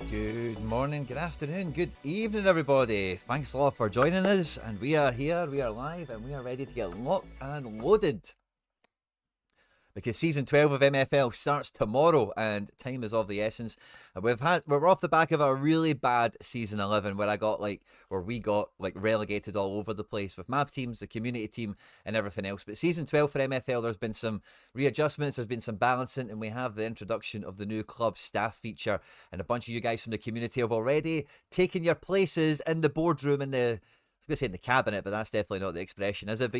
Good morning, good afternoon, good evening, everybody. Thanks a lot for joining us. And we are here, we are live, and we are ready to get locked and loaded. Because season 12 of MFL starts tomorrow, and time is of the essence. And we're off the back of a really bad season 11, where we got relegated all over the place with map teams, the community team, and everything else. But season 12 for MFL, there's been some readjustments, there's been some balancing, and we have the introduction of the new club staff feature. And a bunch of you guys from the community have already taken your places in the boardroom in the I was going to say in the cabinet, but that's definitely not the expression, is it? But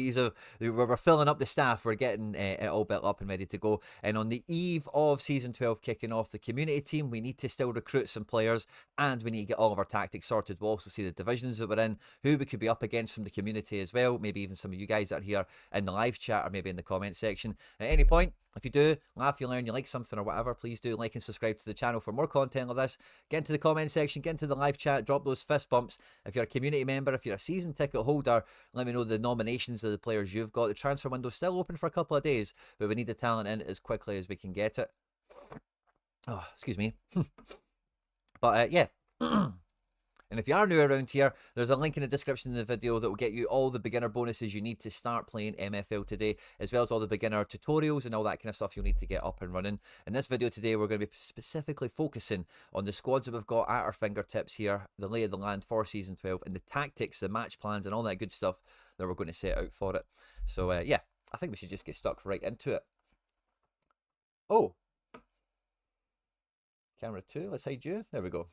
we're filling up the staff. We're getting it all built up and ready to go. And on the eve of Season 12 kicking off, the community team, we need to still recruit some players, and we need to get all of our tactics sorted. We'll also see the divisions that we're in, who we could be up against from the community as well. Maybe even some of you guys that are here in the live chat or maybe in the comment section. At any point, if you do laugh, you learn, you like something or whatever, please do like and subscribe to the channel for more content like this. Get into the comment section, get into the live chat, drop those fist bumps. If you're a community member, if you're a season ticket holder, let me know the nominations of the players you've got. The transfer window's still open for a couple of days, but we need the talent in as quickly as we can get it. Oh, excuse me. But yeah. And if you are new around here, there's a link in the description of the video that will get you all the beginner bonuses you need to start playing MFL today, as well as all the beginner tutorials and all that kind of stuff you'll need to get up and running. In this video today, we're going to be specifically focusing on the squads that we've got at our fingertips here, the lay of the land for Season 12, and the tactics, the match plans, and all that good stuff that we're going to set out for it. So yeah, I think we should just get stuck right into it. Oh. Camera 2, let's hide you. There we go.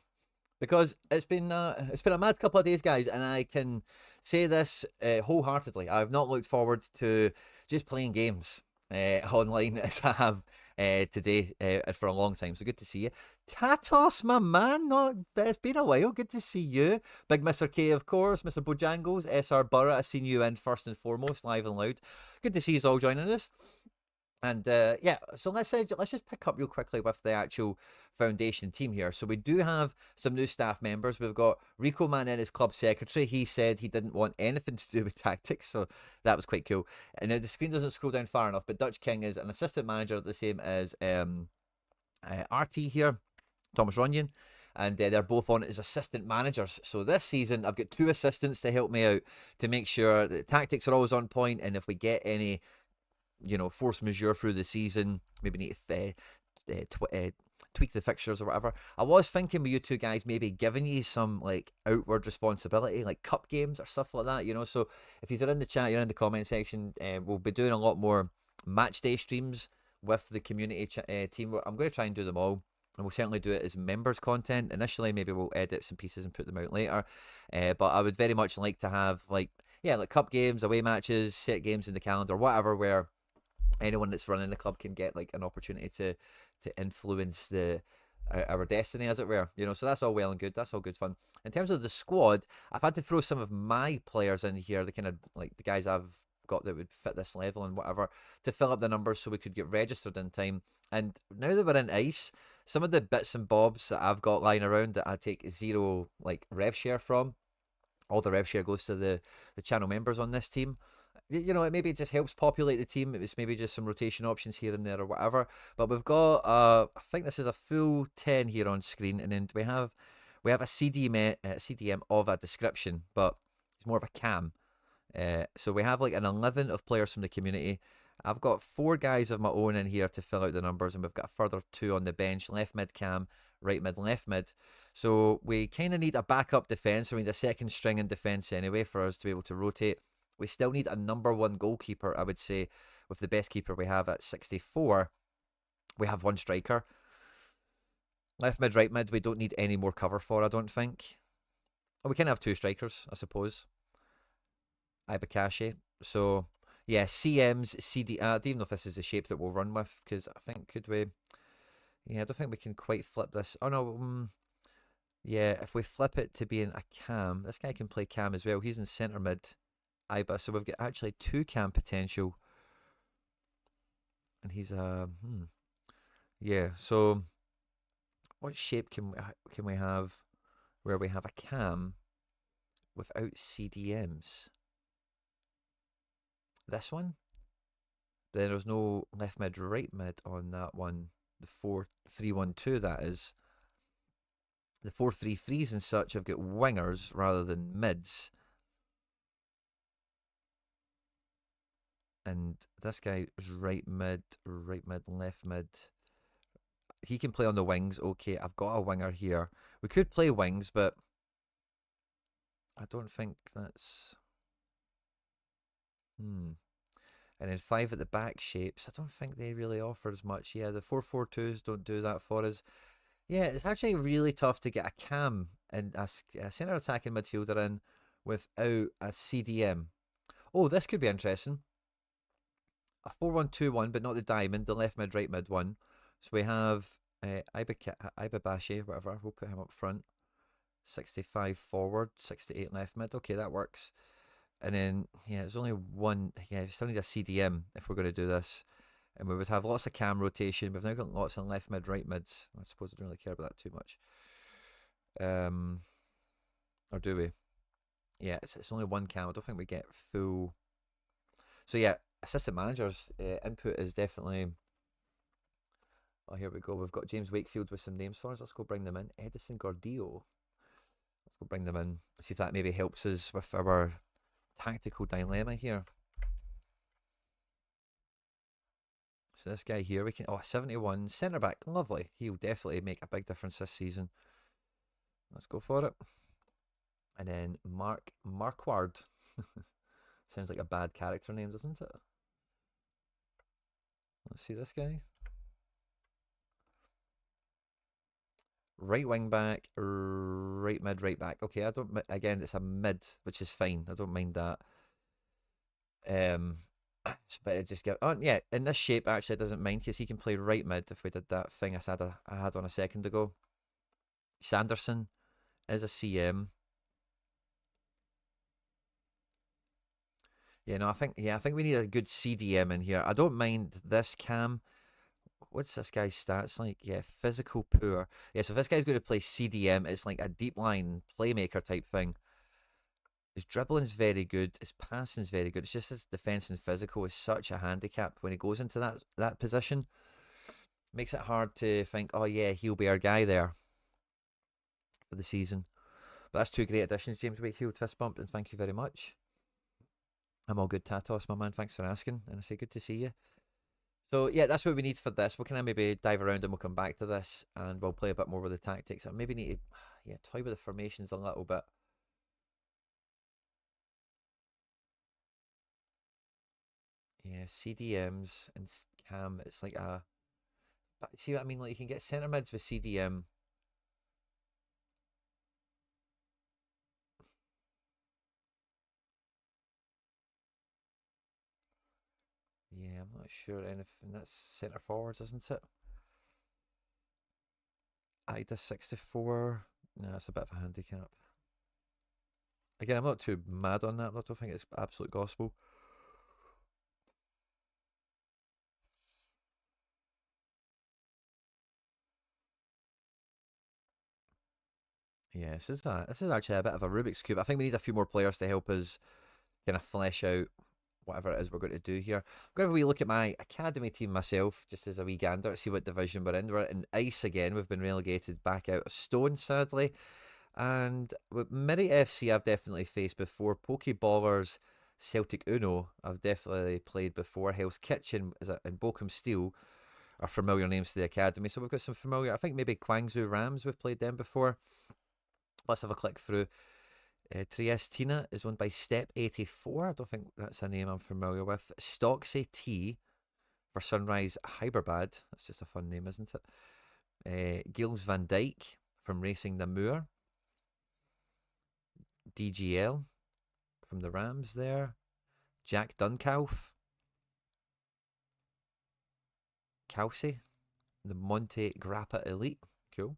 Because it's been a mad couple of days, guys, and I can say this wholeheartedly. I've not looked forward to just playing games online as I have today for a long time. So good to see you. Tatos, my man. It's been a while. Good to see you. Big Mr. K, of course. Mr. Bojangles. SR Burra. I've seen you in first and foremost, live and loud. Good to see you all joining us. And yeah, so let's just pick up real quickly with the actual foundation team here. So we do have some new staff members. We've got Rico Manin as club secretary. He said he didn't want anything to do with tactics, so that was quite cool. And now the screen doesn't scroll down far enough, but Dutch King is an assistant manager, the same as RT here, Thomas Runyon. And they're both on as assistant managers. So this season, I've got 2 assistants to help me out to make sure that the tactics are always on point, and if we get any force majeure through the season, maybe need to tweak the fixtures or whatever. I was thinking with you two guys maybe giving you some outward responsibility, like cup games or stuff like that, so if you're in the chat, you're in the comment section, we'll be doing a lot more match day streams with the community team. I'm going to try and do them all, and we'll certainly do it as members content initially. Maybe we'll edit some pieces and put them out later, but I would very much like to have like cup games, away matches, set games in the calendar, whatever, where anyone that's running the club can get an opportunity to influence our destiny, as it were, so that's all well and good. That's all good fun. In terms of the squad, I've had to throw some of my players in here, the kind of the guys I've got that would fit this level and whatever, to fill up the numbers so we could get registered in time. And now that we're in ice, some of the bits and bobs that I've got lying around that I take zero rev share from, all the rev share goes to the channel members on this team. It maybe just helps populate the team. It was maybe just some rotation options here and there or whatever. But we've got, I think this is a full 10 here on screen. And then we have a CDM of a description, but it's more of a cam. So we have an 11 of players from the community. I've got 4 guys of my own in here to fill out the numbers. And we've got a further 2 on the bench, left mid cam, right mid, left mid. So we kind of need a backup defence. We need a second string in defence anyway for us to be able to rotate. We still need a number 1 goalkeeper, I would say, with the best keeper we have at 64. We have 1 striker. Left mid, right mid, we don't need any more cover for, I don't think. Oh, we can have 2 strikers, I suppose. Ibakashi. So, yeah, CMs, CD. I don't even know if this is the shape that we'll run with, because I think, could we? Yeah, I don't think we can quite flip this. Oh, no. Yeah, if we flip it to being a cam, this guy can play cam as well. He's in centre mid. Iba, so we've got actually 2 cam potential, and he's yeah. So what shape can we have where we have a cam without CDMs? This one, Then there's no left mid, right mid on that one. The 4-3-1-2, that is. The 4-3-3s and such have got wingers rather than mids. And this guy is right mid, left mid. He can play on the wings. Okay, I've got a winger here. We could play wings, but I don't think that's... And then 5 at the back shapes. I don't think they really offer as much. Yeah, the 4-4-2s don't do that for us. Yeah, it's actually really tough to get a cam and a centre attacking midfielder in without a CDM. Oh, this could be interesting. A 4-1-2-1, but not the diamond, the left mid, right mid one. So we have Ibabashi, whatever. We'll put him up front. 65 forward, 68 left mid. Okay, that works. And then, yeah, there's only one. Yeah, we still need a CDM if we're going to do this. And we would have lots of cam rotation. We've now got lots of left mid, right mids. I suppose I don't really care about that too much. Or do we? Yeah, it's only one cam. I don't think we get full. So yeah, assistant managers input is definitely... Oh, here we go. We've got James Wakefield with some names for us. Let's go bring them in. Edison Gordillo. Let's go bring them in. See if that maybe helps us with our tactical dilemma here. So this guy here, we can... Oh, 71. Centre back. Lovely. He'll definitely make a big difference this season. Let's go for it. And then Mark Marquard. Sounds like a bad character name, doesn't it? Let's see this guy. Right wing back, right mid, right back. Okay, I don't... Again, it's a mid, which is fine. I don't mind that. But it just get... Oh, yeah, in this shape, actually, it doesn't mind because he can play right mid if we did that thing I had on a second ago. Sanderson is a CM. Yeah, no, I think we need a good CDM in here. I don't mind this cam. What's this guy's stats like? Yeah, physical poor. Yeah, so if this guy's going to play CDM, it's like a deep line playmaker type thing. His dribbling's very good. His passing's very good. It's just his defense and physical is such a handicap when he goes into that position. Makes it hard to think, oh yeah, he'll be our guy there for the season. But that's 2 great additions, James Wakefield. Fist bump, and thank you very much. I'm all good, Tatos, my man. Thanks for asking. And I say good to see you. So, yeah, that's what we need for this. We can maybe dive around and we'll come back to this and we'll play a bit more with the tactics. I maybe need to toy with the formations a little bit. Yeah, CDMs and cam, it's like a... But see what I mean? Like, you can get centre mids with CDM. Yeah, I'm not sure anything. That's centre forwards, isn't it? Ida 64. No, that's a bit of a handicap. Again, I'm not too mad on that. I don't think it's absolute gospel. Yeah, this is actually a bit of a Rubik's Cube. I think we need a few more players to help us kind of flesh out whatever it is we're going to do here. I'm going to have a wee look at my academy team myself, just as a wee gander, to see what division we're in. We're in Ice again. We've been relegated back out of Stone, sadly. And with Miri FC, I've definitely faced before. Pokeballers, Celtic Uno, I've definitely played before. Hell's Kitchen and Bochum Steel are familiar names to the academy. So we've got some familiar... I think maybe Kwangzu Rams, we've played them before. Let's have a click through. Triestina is owned by Step 84. I don't think that's a name I'm familiar with. Stocksy T for Sunrise Hyperbad. That's just a fun name, isn't it? Gilles Van Dyke from Racing the Moor. DGL from the Rams there. Jack Duncalf. Kelsey. The Monte Grappa Elite. Cool.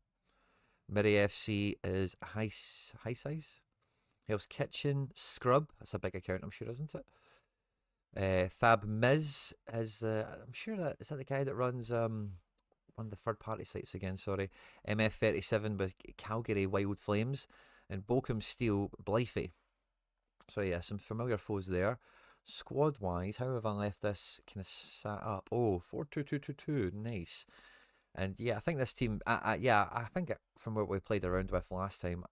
Miri FC is high size. Hell's Kitchen, Scrub. That's a big account, I'm sure, isn't it? Fab Miz is, I'm sure is that the guy that runs one of the third party sites again, sorry. MF37 with Calgary Wild Flames and Bochum Steel Blythe. So yeah, some familiar foes there. Squad wise, how have I left this kind of sat up? Oh, 4-2-2-2-2. Nice. And yeah, I think this team, yeah, I think from what we played around with last time,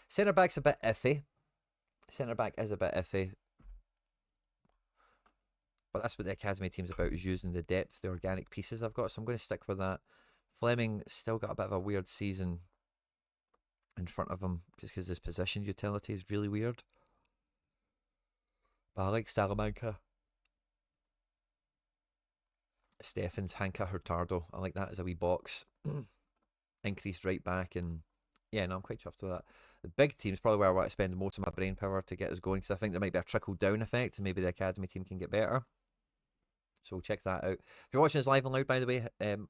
centre back's a bit iffy. Centre back is a bit iffy. But that's what the academy team's about, is using the depth, the organic pieces I've got. So I'm going to stick with that. Fleming still got a bit of a weird season in front of him, just because his position utility is really weird. But I like Salamanca. Steffens, Hanka, Hurtado. I like that as a wee box. Increased right back, and yeah, no, I'm quite chuffed with that. The big team is probably where I want to spend most of my brain power to get us going, because I think there might be a trickle down effect, and maybe the academy team can get better. So we'll check that out. If you're watching us live and loud, by the way,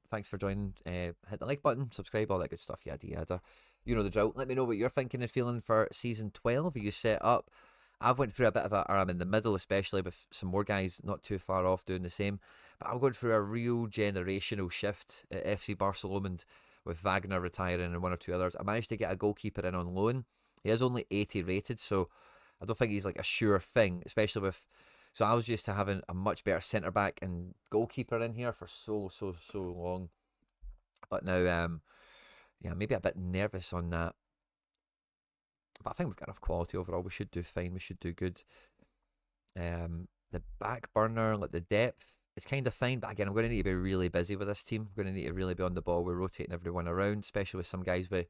thanks for joining. Hit the like button, subscribe, all that good stuff, yada yada. You know the drill. Let me know what you're thinking and feeling for season 12. Are you set up? I've went through a bit of a, or I'm in the middle, especially with some more guys not too far off doing the same. But I'm going through a real generational shift at FC Barcelona, with Wagner retiring and one or two others. I managed to get a goalkeeper in on loan. He is only 80 rated, so I don't think he's like a sure thing, especially with. So I was used to having a much better centre back and goalkeeper in here for so long. But now, yeah, maybe a bit nervous on that. But I think we've got enough quality overall. We should do fine. We should do good. The back burner, like the depth, it's kind of fine. But again, I'm going to need to be really busy with this team. I'm going to need to really be on the ball. We're rotating everyone around, especially with some guys with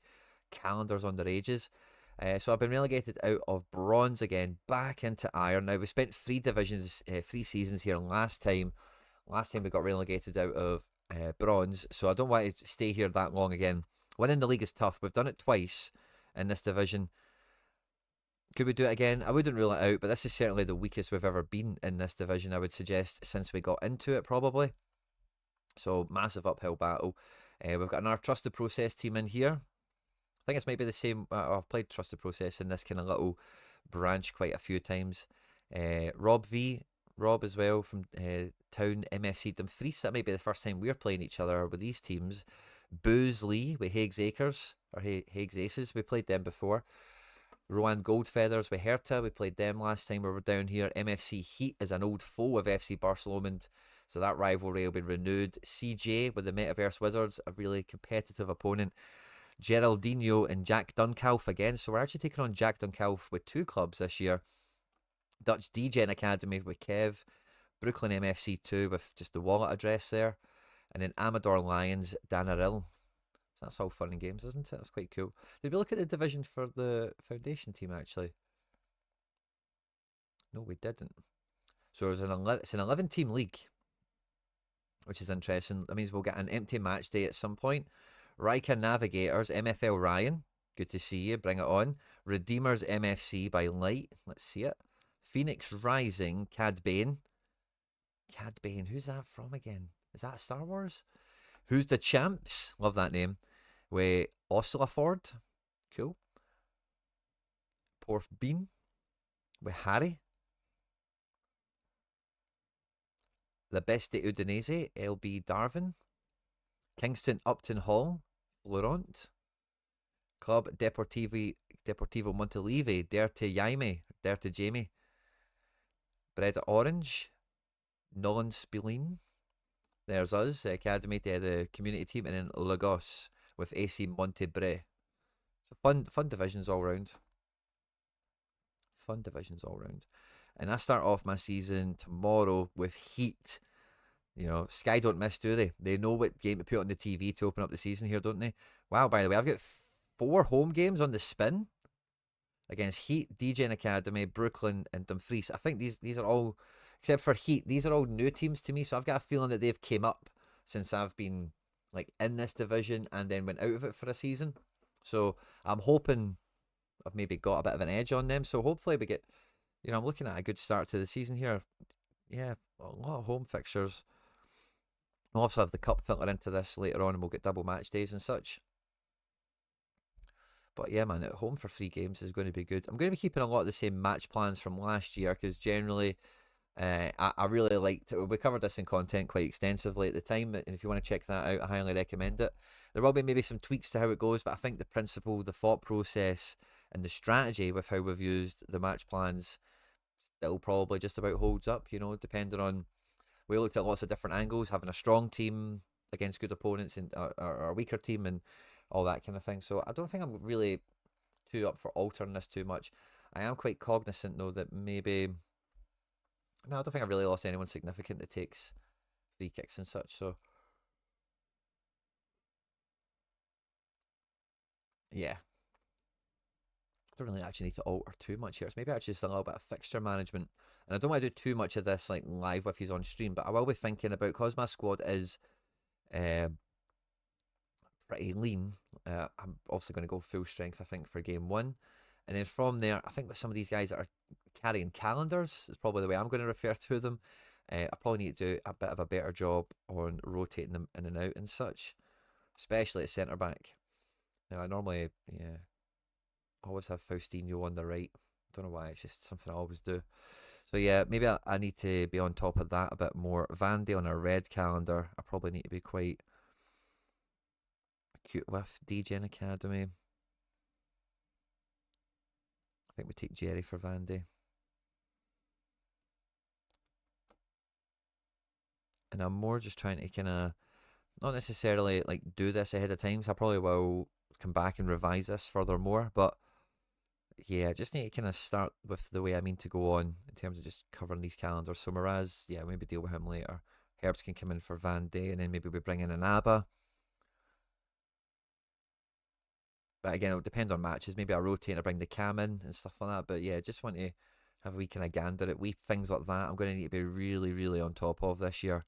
calendars on their ages. So I've been relegated out of bronze again, back into iron. Now we spent 3 divisions, 3 seasons here last time. Last time we got relegated out of bronze, so I don't want to stay here that long again. Winning the league is tough. We've done it twice in this division. Could we do it again? I wouldn't rule it out, but this is certainly the weakest we've ever been in this division, I would suggest, since we got into it, probably. So massive uphill battle. We've got another Trusted Process team in here. I think it's maybe the same. I've played Trusted Process in this kind of little branch quite a few times. Rob as well from Town MFC Dumfries. That might be the first time we're playing each other with these teams. Booze Lee with Higgs Acres, or Higgs Aces. We played them before. Rowan Goldfeathers with Herta. We played them last time we were down here. MFC Heat is an old foe of FC Barcelona, so that rivalry will be renewed. CJ with the Metaverse Wizards, a really competitive opponent. Geraldinho and Jack Duncalf again. So we're actually taking on Jack Duncalf with 2 clubs this year. Dutch DGen Academy with Kev. Brooklyn MFC 2 with just the wallet address there. And then Amador Lions, Danaril. So that's all fun and games, isn't it? That's quite cool. Did we look at the division for the foundation team, actually? No, we didn't. So it's an 11-team league, which is interesting. That means we'll get an empty match day at some point. Rika Navigators, MFL Ryan. Good to see you. Bring it on. Redeemers MFC by Light. Let's see it. Phoenix Rising, Cad Bane. Cad Bane. Who's that from again? Is that Star Wars? Who's the Champs? Love that name. With Oslaford. Cool. Porf Bean. With Harry. The Best de Udinese, LB Darwin. Kingston Upton Hall, Florent. Club Deportivo Montalive, Dirty Jamie. Bread Orange, Nolan Spillane. There's us, the academy, the community team, and then Lagos with AC Montebre. So fun divisions all round. Fun divisions all round. And I start off my season tomorrow with Heat. You know, Sky don't miss, do they? They know what game to put on the TV to open up the season here, don't they? Wow, by the way, I've got 4 home games on the spin against Heat, DGen Academy, Brooklyn, and Dumfries. I think these are all, except for Heat, these are all new teams to me, so I've got a feeling that they've came up since I've been like in this division and then went out of it for a season. So I'm hoping I've maybe got a bit of an edge on them. So hopefully we get, you know, I'm looking at a good start to the season here. Yeah, a lot of home fixtures. We'll also have the cup filter into this later on, and we'll get double match days and such. But yeah, man, at home for 3 games is going to be good. I'm going to be keeping a lot of the same match plans from last year, because generally I really liked it. We covered this in content quite extensively at the time, and if you want to check that out, I highly recommend it. There will be maybe some tweaks to how it goes, but I think the principle, the thought process, and the strategy with how we've used the match plans still probably just about holds up, depending on. We looked at lots of different angles, having a strong team against good opponents and or a weaker team and all that kind of thing. So I don't think I'm really too up for altering this too much. I am quite cognizant though that maybe no, I don't think I've really lost anyone significant that takes free kicks and such. So yeah, don't really actually need to alter too much here. It's maybe actually just a little bit of fixture management. And I don't want to do too much of this like live with you on stream, but I will be thinking about because my squad is uh, pretty lean. I'm obviously going to go full strength, I think, for game one. And then from there, I think with some of these guys that are carrying calendars, is probably the way I'm going to refer to them. I probably need to do a bit of a better job on rotating them in and out and such, especially at centre back. Now, I normally, yeah, always have Faustino on the right. Don't know why, it's just something I always do. So yeah, maybe I need to be on top of that a bit more. Vandy on a red calendar, I probably need to be quite acute with. DJing Academy. I think we take Jerry for Vandy. And I'm more just trying to kind of not necessarily like do this ahead of time. So I probably will come back and revise this furthermore. But yeah, just need to kind of start with the way I mean to go on in terms of just covering these calendars. So Miraz, yeah, maybe deal with him later. Herbs can come in for Van Day, and then maybe we bring in an ABBA. But again, it'll depend on matches. Maybe I rotate and I bring the cam in and stuff like that. But yeah, just want to have a wee kind of gander at wee things like that. I'm going to need to be really, really on top of this year.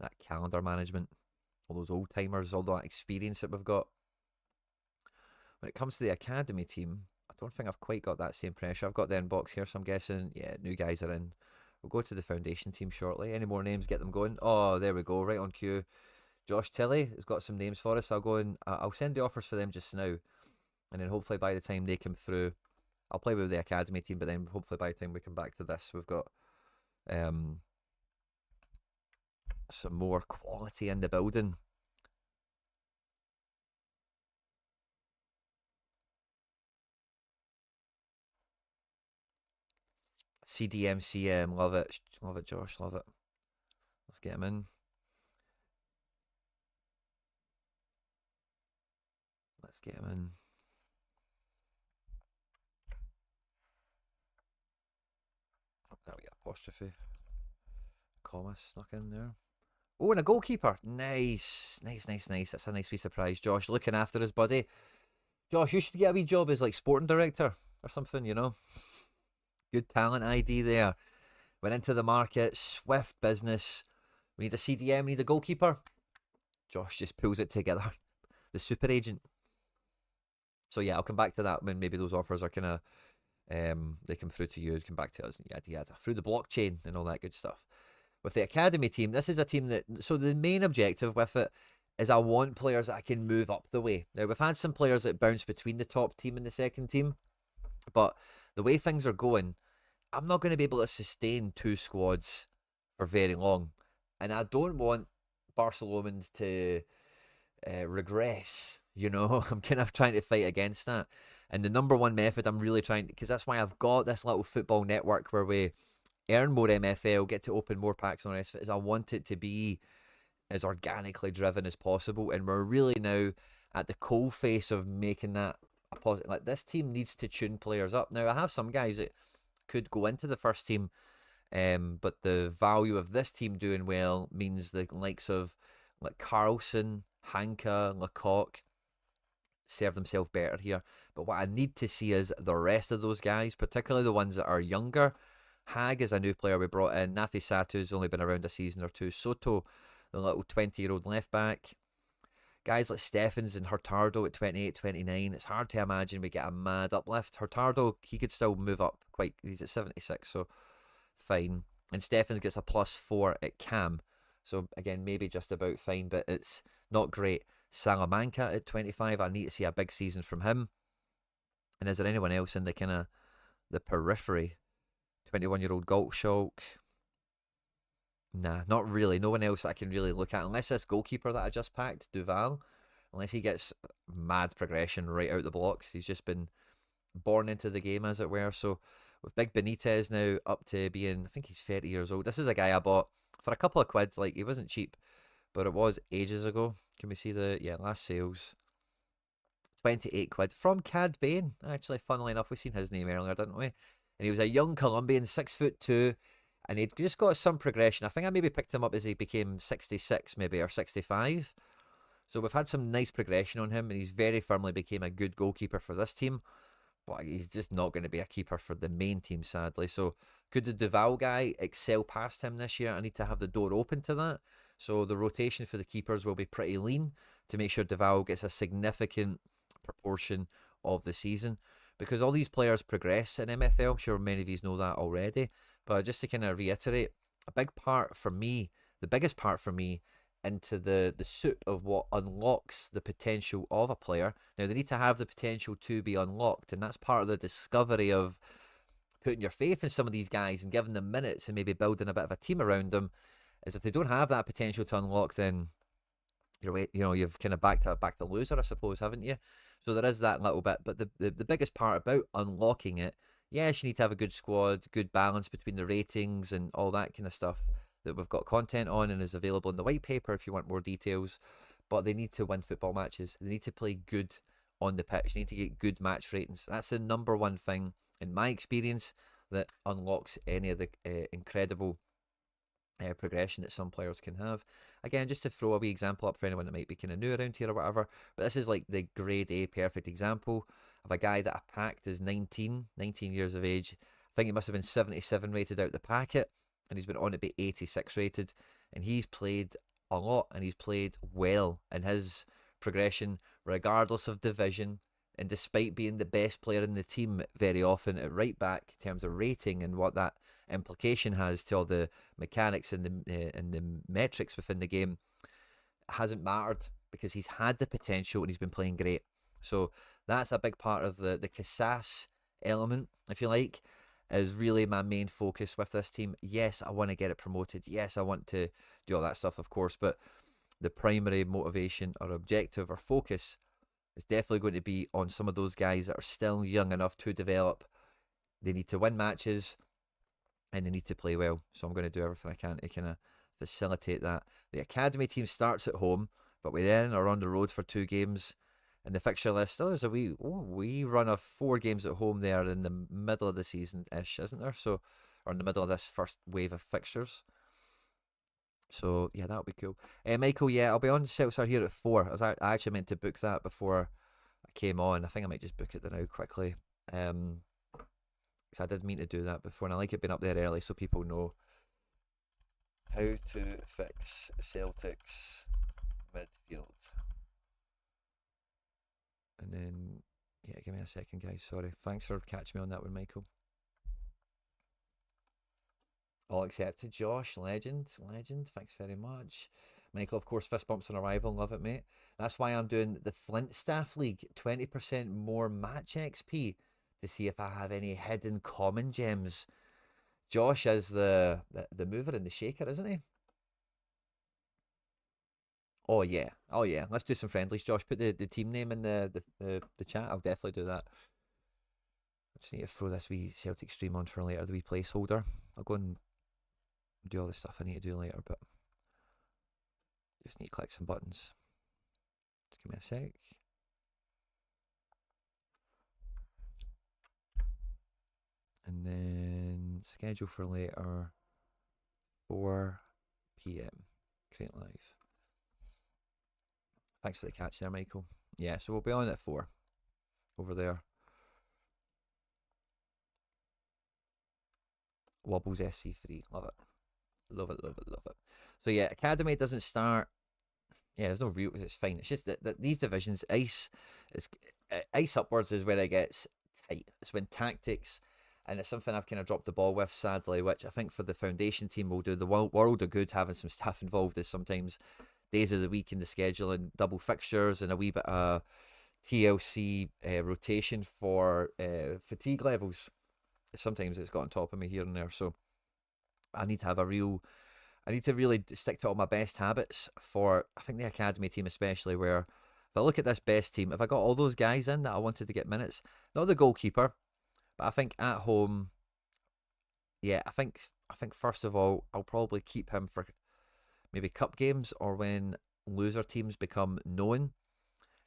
That calendar management, all those old timers, all that experience that we've got. When it comes to the academy team, I don't think I've quite got that same pressure. I've got the inbox here, so I'm guessing, yeah, new guys are in. We'll go to the foundation team shortly. Any more names? Get them going. Oh, there we go. Right on cue. Josh Tilley has got some names for us. I'll go and I'll send the offers for them just now, and then hopefully by the time they come through, I'll play with the academy team. But then hopefully by the time we come back to this, we've got um some more quality in the building. CDMCM, love it, Josh, love it. Let's get him in. Let's get him in. There we go, apostrophe, comma snuck in there. Oh, and a goalkeeper. Nice, nice, nice, nice. That's a nice wee surprise, Josh. Looking after his buddy. Josh, you should get a wee job as like sporting director or something. Good talent ID there. Went into the market, swift business. We need a CDM, we need a goalkeeper. Josh just pulls it together. The super agent. So yeah, I'll come back to that when maybe those offers are kind of they come through to you, come back to us, and yada yada, through the blockchain and all that good stuff. With the academy team, this is a team that, so the main objective with it is I want players that I can move up the way. Now, we've had some players that bounce between the top team and the second team, but the way things are going, I'm not going to be able to sustain two squads for very long. And I don't want Barcelonans to regress. I'm kind of trying to fight against that. And the number one method I'm really trying, because that's why I've got this little football network where we earn more MFL, get to open more packs and the rest of it, is I want it to be as organically driven as possible. And we're really now at the coal face of making that a positive. Like, this team needs to tune players up. Now, I have some guys that could go into the first team, but the value of this team doing well means the likes of like Carlson, Hanka, Lecoq serve themselves better here. But what I need to see is the rest of those guys, particularly the ones that are younger. Hag is a new player we brought in. Nafi Satu's only been around a season or two. Soto, the little 20-year-old left back. Guys like Steffens and Hurtado at 28, 29. It's hard to imagine we get a mad uplift. Hurtado, he could still move up quite. He's at 76, so fine. And Steffens gets a +4 at Cam. So again, maybe just about fine, but it's not great. Salamanca at 25. I need to see a big season from him. And is there anyone else in the kind of the periphery? 21-year-old Gottschalk. Nah, not really. No one else that I can really look at. Unless this goalkeeper that I just packed, Duval. Unless he gets mad progression right out the blocks. He's just been born into the game, as it were. So with Big Benitez now up to being, I think he's 30 years old. This is a guy I bought for a couple of quids. Like, he wasn't cheap, but it was ages ago. Can we see the, yeah, last sales? 28 quid from Cad Bain. Actually, funnily enough, we've seen his name earlier, didn't we? And he was a young Colombian, 6'2", and he'd just got some progression. I think I maybe picked him up as he became 66, maybe, or 65. So we've had some nice progression on him, and he's very firmly became a good goalkeeper for this team. But he's just not going to be a keeper for the main team, sadly. So could the Duval guy excel past him this year? I need to have the door open to that. So the rotation for the keepers will be pretty lean to make sure Duval gets a significant proportion of the season, because all these players progress in MFL. I'm sure many of you know that already, but just to kind of reiterate, a big part for me, the biggest part for me into the soup of what unlocks the potential of a player. Now, they need to have the potential to be unlocked, and that's part of the discovery of putting your faith in some of these guys and giving them minutes and maybe building a bit of a team around them. Is if they don't have that potential to unlock, then you've kind of backed the loser, I suppose, haven't you? So there is that little bit, but the biggest part about unlocking it, yes, you need to have a good squad, good balance between the ratings and all that kind of stuff that we've got content on and is available in the white paper if you want more details. But they need to win football matches. They need to play good on the pitch. They need to get good match ratings. That's the number one thing, in my experience, that unlocks any of the incredible progression that some players can have. Again, just to throw a wee example up for anyone that might be kind of new around here or whatever, but this is like the grade A perfect example of a guy that I packed is 19 years of age. I think he must have been 77 rated out the packet, and he's been on to be 86 rated, and he's played a lot and he's played well in his progression, regardless of division, and despite being the best player in the team very often at right back in terms of rating and what that implication has to all the mechanics and the metrics within the game, hasn't mattered because he's had the potential and he's been playing great. So that's a big part of the Casas element, if you like, is really my main focus with this team. Yes, I want to get it promoted. Yes, I want to do all that stuff, of course, but the primary motivation or objective or focus is definitely going to be on some of those guys that are still young enough to develop. They need to win matches and they need to play well. So I'm going to do everything I can to kind of facilitate that. The academy team starts at home, but we then are on the road for 2 games. And the fixture list, there's a wee run of 4 games at home there in the middle of the season-ish, isn't there? So, or in the middle of this first wave of fixtures. So, yeah, that'll be cool. Michael, yeah, I'll be on Seltzer here at 4. I actually meant to book that before I came on. I think I might just book it now quickly. Because I did mean to do that before, and I like it being up there early so people know how to fix Celtic's midfield. And then, yeah, give me a second, guys. Sorry. Thanks for catching me on that one, Michael. All accepted. Josh, legend. Thanks very much. Michael, of course, fist bumps on arrival. Love it, mate. That's why I'm doing the Flint Staff League. 20% more match XP to see if I have any hidden common gems. Josh is the mover and the shaker, isn't he? Oh yeah, Let's do some friendlies, Josh. Put the team name in the chat. I'll definitely do that. I just need to throw this wee Celtic stream on for later, the wee placeholder. I'll go and do all the stuff I need to do later, but just need to click some buttons. Just give me a sec. And then schedule for later, 4 p.m. Create live. Thanks for the catch there, Michael. Yeah, so we'll be on at 4 over there. Wobbles SC3. Love it. Love it. So yeah, Academy doesn't start. Yeah, there's no real. It's fine. It's just that these divisions, ice upwards is where it gets tight. It's when tactics, and it's something I've kind of dropped the ball with, sadly, which I think for the foundation team will do the world of good having some staff involved. Is sometimes days of the week in the schedule and double fixtures and a wee bit of TLC rotation for fatigue levels. Sometimes it's got on top of me here and there, so I need to really stick to all my best habits for, I think, the academy team especially, where if I look at this best team, if I got all those guys in that I wanted to get minutes, not the goalkeeper, but I think at home yeah, I think first of all, I'll probably keep him for maybe cup games or when loser teams become known,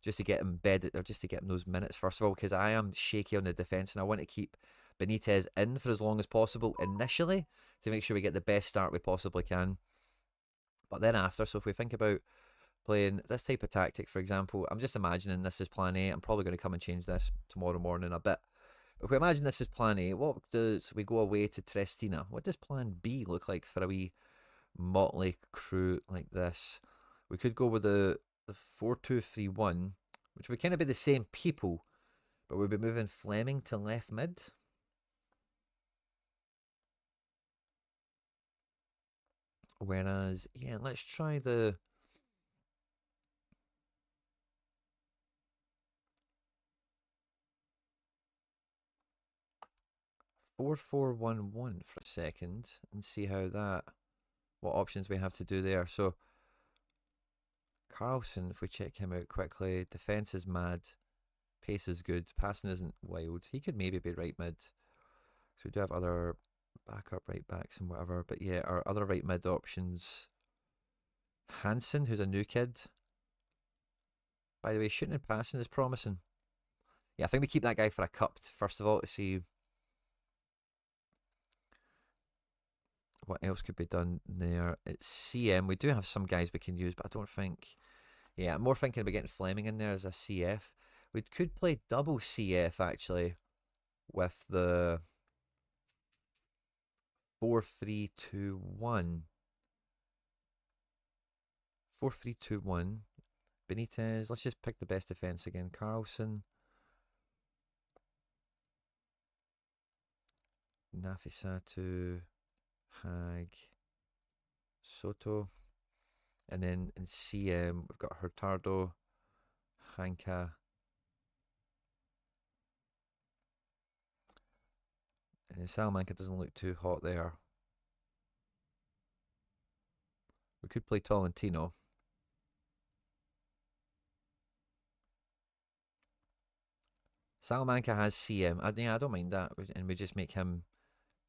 just to get him bedded or just to get him those minutes first of all, because I am shaky on the defence and I want to keep Benitez in for as long as possible initially to make sure we get the best start we possibly can. But then after, so if we think about playing this type of tactic, for example, I'm just imagining this is plan A. I'm probably going to come and change this tomorrow morning a bit. If we imagine this is plan A, what does we go away to Trestina? What does plan B look like for a wee motley crew like this? We could go with the 4-2-3-1, which would kind of be the same people, but we'd be moving Fleming to left mid. Whereas, yeah, let's try the 4-4-1-1 for a second and see how that, what options we have to do there. So, Carlson, if we check him out quickly, defense is mad, pace is good, passing isn't wild. He could maybe be right mid. So we do have other backup right backs and whatever. But yeah, our other right mid options, Hansen, who's a new kid. By the way, shooting and passing is promising. Yeah, I think we keep that guy for a cup first of all to see what else could be done there. It's CM. We do have some guys we can use, but I don't think. Yeah, I'm more thinking about getting Fleming in there as a CF. We could play double CF actually with the 4-3-2-1. 4-3-2-1. Benitez. Let's just pick the best defense again. Carlson. Nafisatu. Hag. Soto. And then in CM, we've got Hurtado. Hanka. And then Salamanca doesn't look too hot there. We could play Tolentino. Salamanca has CM. Yeah, I don't mind that. And we just make him,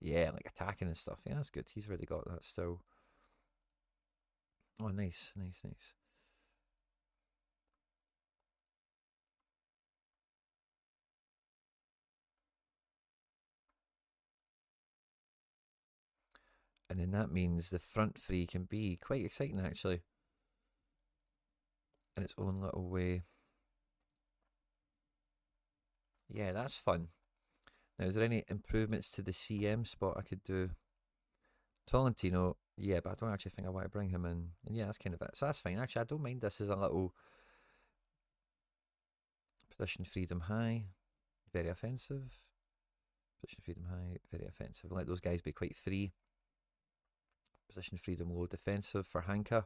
yeah, like attacking and stuff. Yeah, that's good. He's already got that still. Oh, nice, nice, nice. And then that means the front three can be quite exciting, actually, in its own little way. Yeah, that's fun. Now, is there any improvements to the CM spot I could do? Tolentino, yeah, but I don't actually think I want to bring him in. And yeah, that's kind of it. So that's fine. Actually, I don't mind this as a little position freedom high, very offensive. Position freedom high, very offensive. Let those guys be quite free. Position freedom low, defensive for Hanka.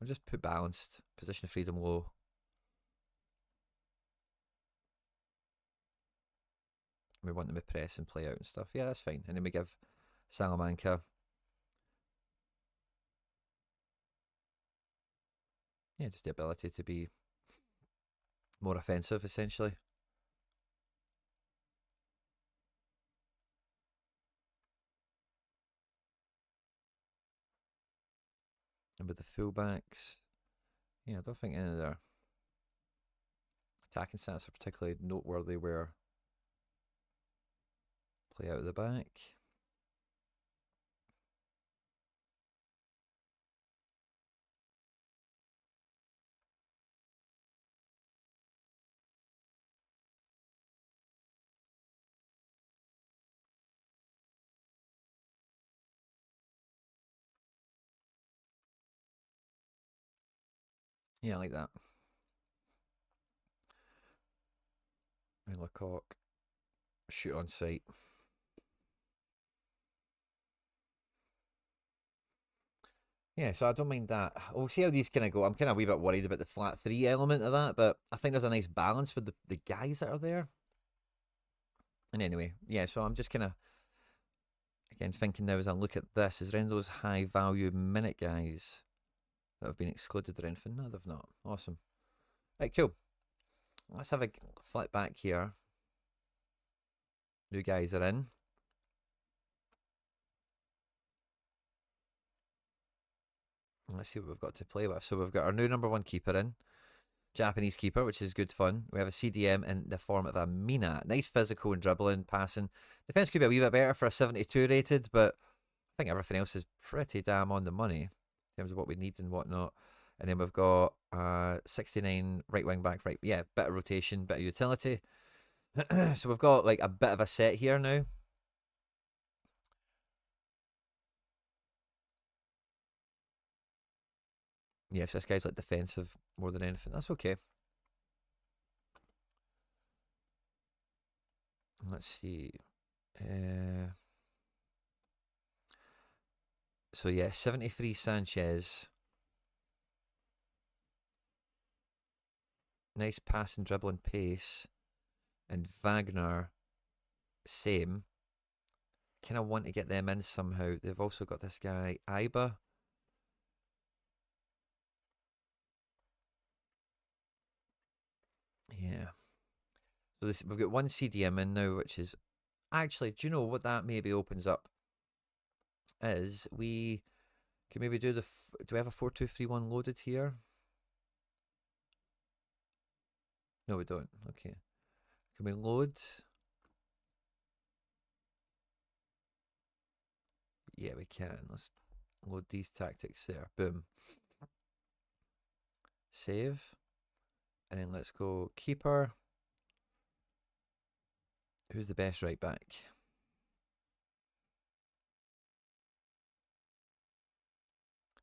I'll just put balanced. Position freedom low. We want them to press and play out and stuff. Yeah, that's fine. And then we give Salamanca, yeah, just the ability to be more offensive, essentially. And with the fullbacks, yeah, I don't think any of their attacking stats are particularly noteworthy where play out of the back. Yeah, I like that. And Lecoq, shoot on sight. Yeah, so I don't mind that. We'll see how these kind of go. I'm kind of a wee bit worried about the flat three element of that, but I think there's a nice balance with the guys that are there. And anyway, yeah, so I'm just kind of, again, thinking now as I look at this, is there any of those high value minute guys that have been excluded or anything? No, they've not. Awesome. Right, cool. Let's have a flip back here. New guys are in. Let's see what we've got to play with. So we've got our new number 1 keeper in. Japanese keeper, which is good fun. We have a CDM in the form of a Mina. Nice physical and dribbling, passing. Defense could be a wee bit better for a 72 rated, but I think everything else is pretty damn on the money in terms of what we need and whatnot. And then we've got 69 right wing back, right. Yeah, bit of rotation, bit of utility. So we've got like a bit of a set here now. Yeah, if this guy's like defensive more than anything, that's okay. Let's see. So yeah, 73 Sanchez. Nice pass and dribbling pace. And Wagner, same. Kind of want to get them in somehow. They've also got this guy, Iba. Yeah. So we've got one CDM in now, which is actually, do you know what that maybe opens up? Is we can maybe do do we have a 4-2-3-1 loaded here? No, we don't. Okay. Can we load? Yeah, we can. Let's load these tactics there. Boom. Save. And then let's go keeper. Who's the best right back?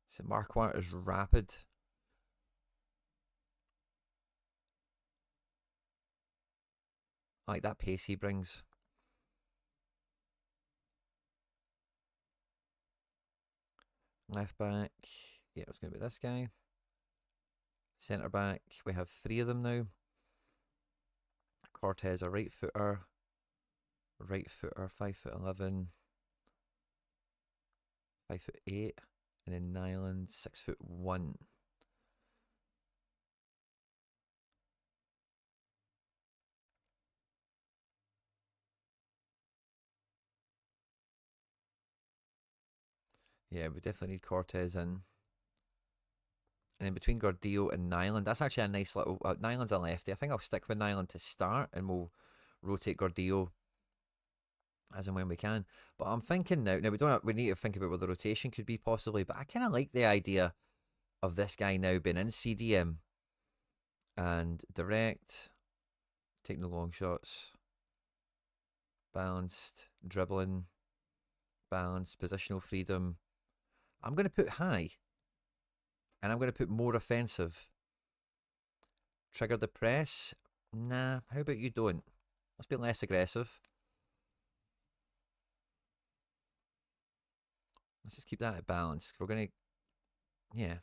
So Marquardt is rapid. I like that pace he brings. Left back. Yeah, it was going to be this guy. Centre back. We have 3 of them now. Cortez, a right footer. Right footer, 5'11". 5'8". And then Nyland, 6'1". Yeah, we definitely need Cortez in. And then between Gordillo and Nyland, that's actually a nice little. Nyland's a lefty. I think I'll stick with Nyland to start, and we'll rotate Gordillo as and when we can. But I'm thinking now. Now we don't. We need to think about what the rotation could be possibly. But I kind of like the idea of this guy now being in CDM and direct, taking the long shots, balanced, dribbling, balanced, positional freedom. I'm going to put high. And I'm going to put more offensive. Trigger the press? Nah, how about you don't? Let's be less aggressive. Let's just keep that at balance. We're going to, yeah,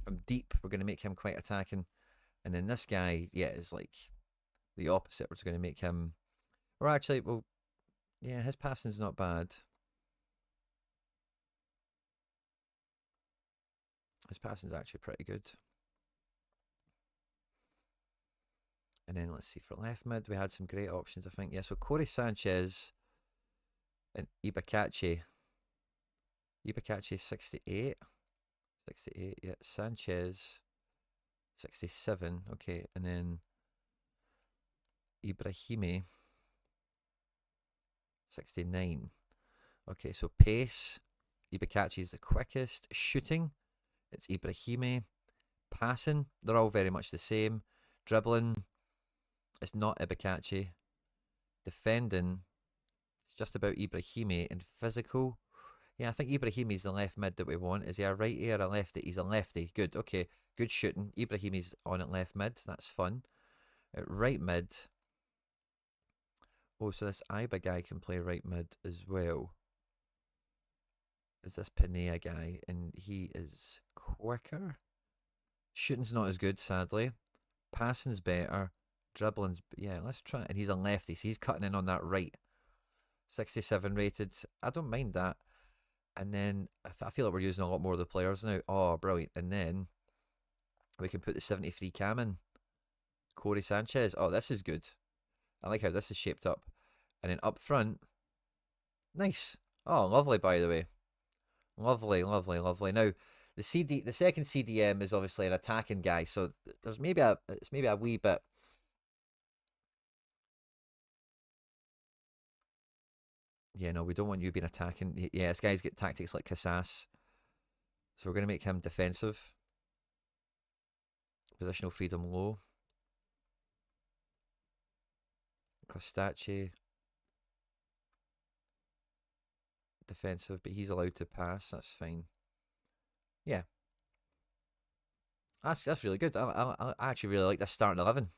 from deep, we're going to make him quite attacking. And then this guy, yeah, is like the opposite. We're just going to make him, or actually, well, yeah, his passing's not bad. His passing's actually pretty good. And then let's see, for left mid, we had some great options, I think. Yeah, so Corey Sanchez and Ibakachi. Ibakachi 68. 68, yeah. Sanchez 67. Okay, and then Ibrahimi 69. Okay, so pace. Ibakachi is the quickest. Shooting, it's Ibrahimi. Passing, they're all very much the same. Dribbling, it's not Ibakachi. Defending, it's just about Ibrahimi. And physical, yeah, I think Ibrahimi's the left mid that we want. Is he a righty or a lefty? He's a lefty. Good, okay. Good shooting. Ibrahimi's on at left mid. That's fun. At right mid. Oh, so this Iba guy can play right mid as well. Is this Pinea guy? And he is quicker. Shooting's not as good, sadly. Passing's better. Dribbling's, yeah, let's try. And he's a lefty, so he's cutting in on that right. 67 rated. I don't mind that. And then I feel like we're using a lot more of the players now. Oh, brilliant. And then we can put the 73 cam in. Corey Sanchez. Oh, this is good. I like how this is shaped up. And then up front. Nice. Oh, lovely, by the way. Lovely, lovely, lovely. Now, The second CDM is obviously an attacking guy, so there's it's maybe a wee bit. Yeah, no, we don't want you being attacking. Yeah, this guy's got tactics like Cassas, so we're gonna make him defensive. Positional freedom low. Costache defensive, but he's allowed to pass. That's fine. Yeah, that's really good. I actually really like this starting 11.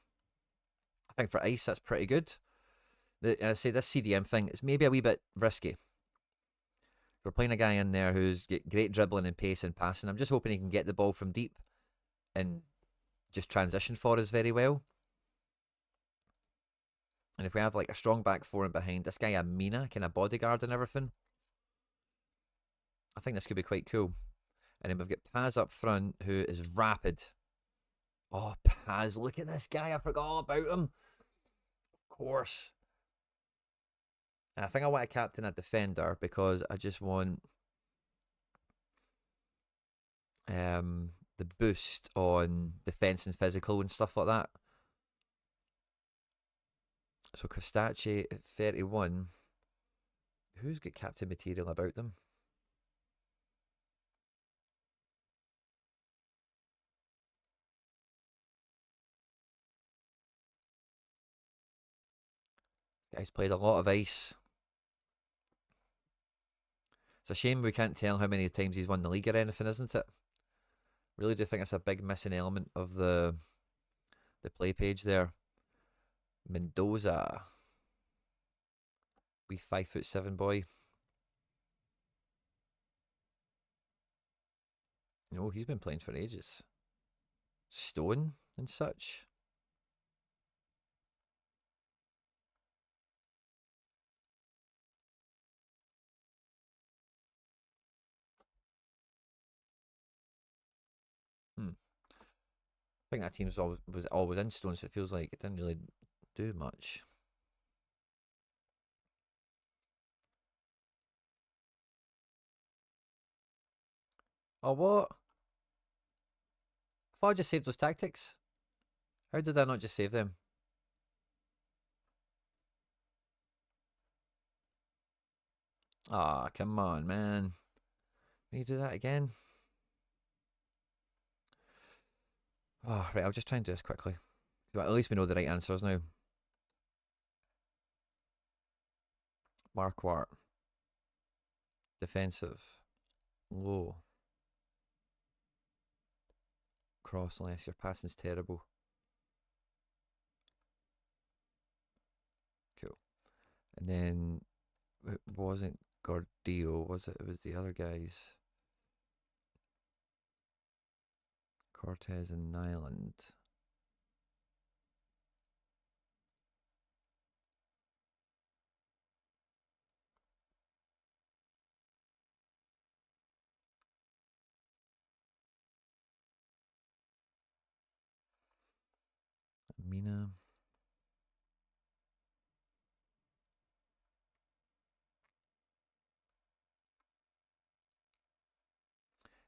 I think for ice that's pretty good. I say this CDM thing is maybe a wee bit risky. We're playing a guy in there who's got great dribbling and pace and passing. I'm just hoping he can get the ball from deep and just transition for us very well. And if we have like a strong back four and behind, this guy Amina, kind of bodyguard and everything, I think this could be quite cool. And then we've got Paz up front, who is rapid. Oh, Paz, look at this guy. I forgot all about him. Of course. And I think I want to captain a defender because I just want the boost on defense and physical and stuff like that. So Costache at 31. Who's got captain material about them? Guy's played a lot of ice. It's a shame we can't tell how many times he's won the league or anything, isn't it? Really do think it's a big missing element of the play page there. Mendoza. Wee 5'7" boy. No, he's been playing for ages. Stone and such. I think that team was always in Stone, so it feels like it didn't really do much. Oh, what? I thought I just saved those tactics. How did I not just save them? Ah, oh, come on, man. Can you do that again? Oh, right, I'll just try and do this quickly. At least we know the right answers now. Marquardt. Defensive. Low. Cross unless your passing's terrible. Cool. And then it wasn't Gordillo, was it? It was the other guys. Cortez and Nyland. Mina.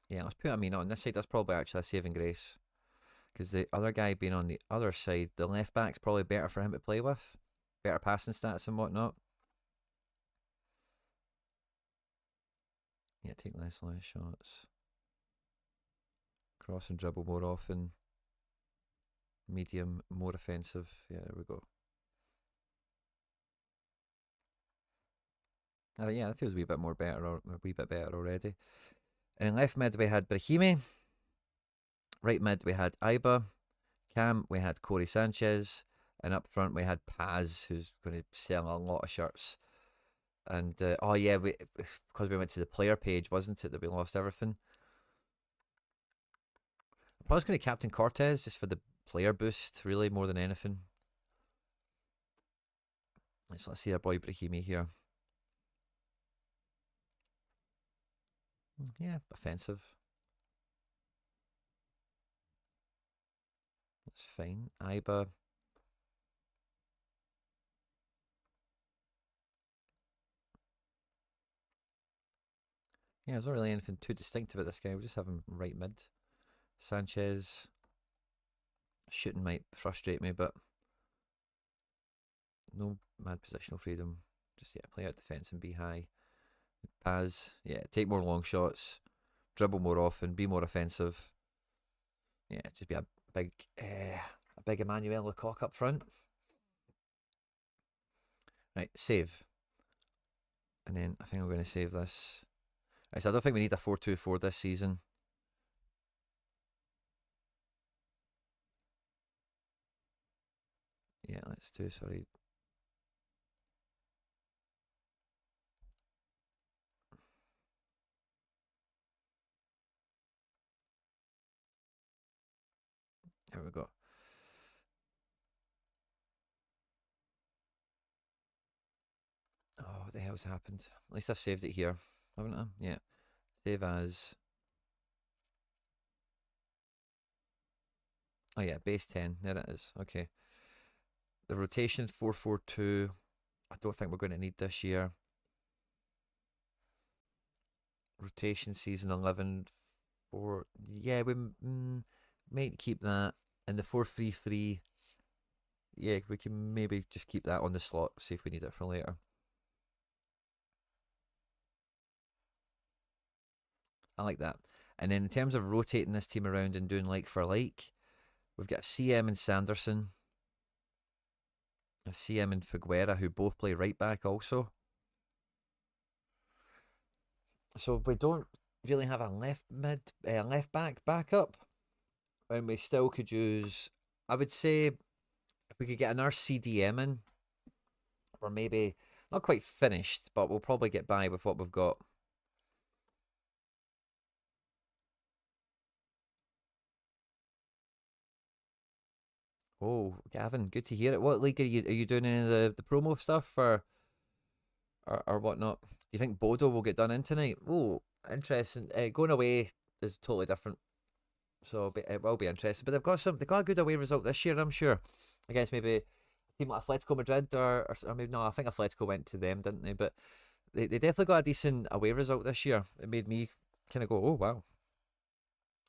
Yeah, let's put Amina on this side. That's probably actually a saving grace. Because the other guy being on the other side, the left back's probably better for him to play with. Better passing stats and whatnot. Yeah, take less shots. Cross and dribble more often. Medium, more offensive. Yeah, there we go. Yeah, that feels a wee bit more better, or a wee bit better already. And in left mid we had Brahimi. Right mid we had Iba. Cam we had Corey Sanchez, and up front we had Paz, who's going to sell a lot of shirts. And oh yeah, because we went to the player page, wasn't it, that we lost everything? I'm probably going to captain Cortez just for the player boost, really, more than anything. Let's see our boy Brahimi here. Yeah, offensive. That's fine. Iba. Yeah, there's not really anything too distinct about this guy. We'll just have him right mid. Sanchez. Shooting might frustrate me, but no mad positional freedom. Just, yeah, play out defence and be high. Paz, yeah, take more long shots. Dribble more often. Be more offensive. Yeah, just be big, a big Emmanuel Lecoq up front. Right, save. And then I think I'm going to save this. Right, so I don't think we need a 4-2-4 this season. Yeah, let's do, sorry. Here we go. Oh, what the hell's happened? At least I've saved it here, haven't I? Yeah. Save as. Oh, yeah, base 10. There it is. Okay. The rotation 4-4-2. I don't think we're going to need this year. Rotation season 11. Yeah, we might keep that. And the 4-3-3. Yeah, we can maybe just keep that on the slot, see if we need it for later. I like that. And then in terms of rotating this team around and doing like for like, we've got CM and Sanderson, a CM and Figuera, who both play right back also. So we don't really have a left back backup, and we still could use. I would say if we could get another CDM in, or maybe not quite finished, but we'll probably get by with what we've got. Oh, Gavin, good to hear it. What league are you doing any of the promo stuff or whatnot? Do you think Bodo will get done in tonight? Oh, interesting. Going away is totally different, so it will be interesting. But they've got a good away result this year, I'm sure. I guess maybe a team like Atletico Madrid or maybe no, I think Atletico went to them, didn't they? But they definitely got a decent away result this year. It made me kind of go, oh wow.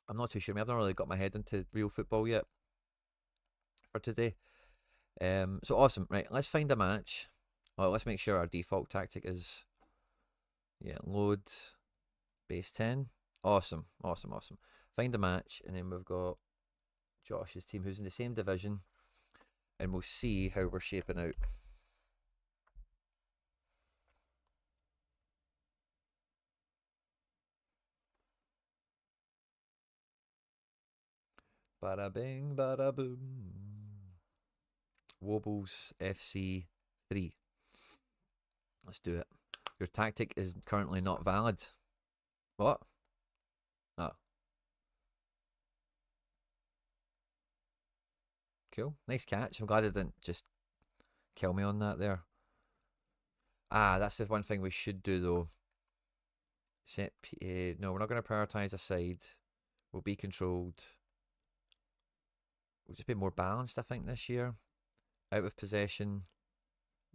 I'm not too sure. I've not really got my head into real football yet for today. So awesome. Right, let's find a match. Well, let's make sure our default tactic is, yeah, load base 10. Awesome, awesome, awesome. Find a match, and then we've got Josh's team who's in the same division, and we'll see how we're shaping out. Bada bing, bada boom. Wobbles FC 3. Let's do it. Your tactic is currently not valid. What? Oh, cool. Nice catch. I'm glad it didn't just kill me on that there. Ah, that's the one thing we should do though. No, we're not going to prioritize a side. We'll be controlled. We'll just be more balanced, I think, this year. Out of possession.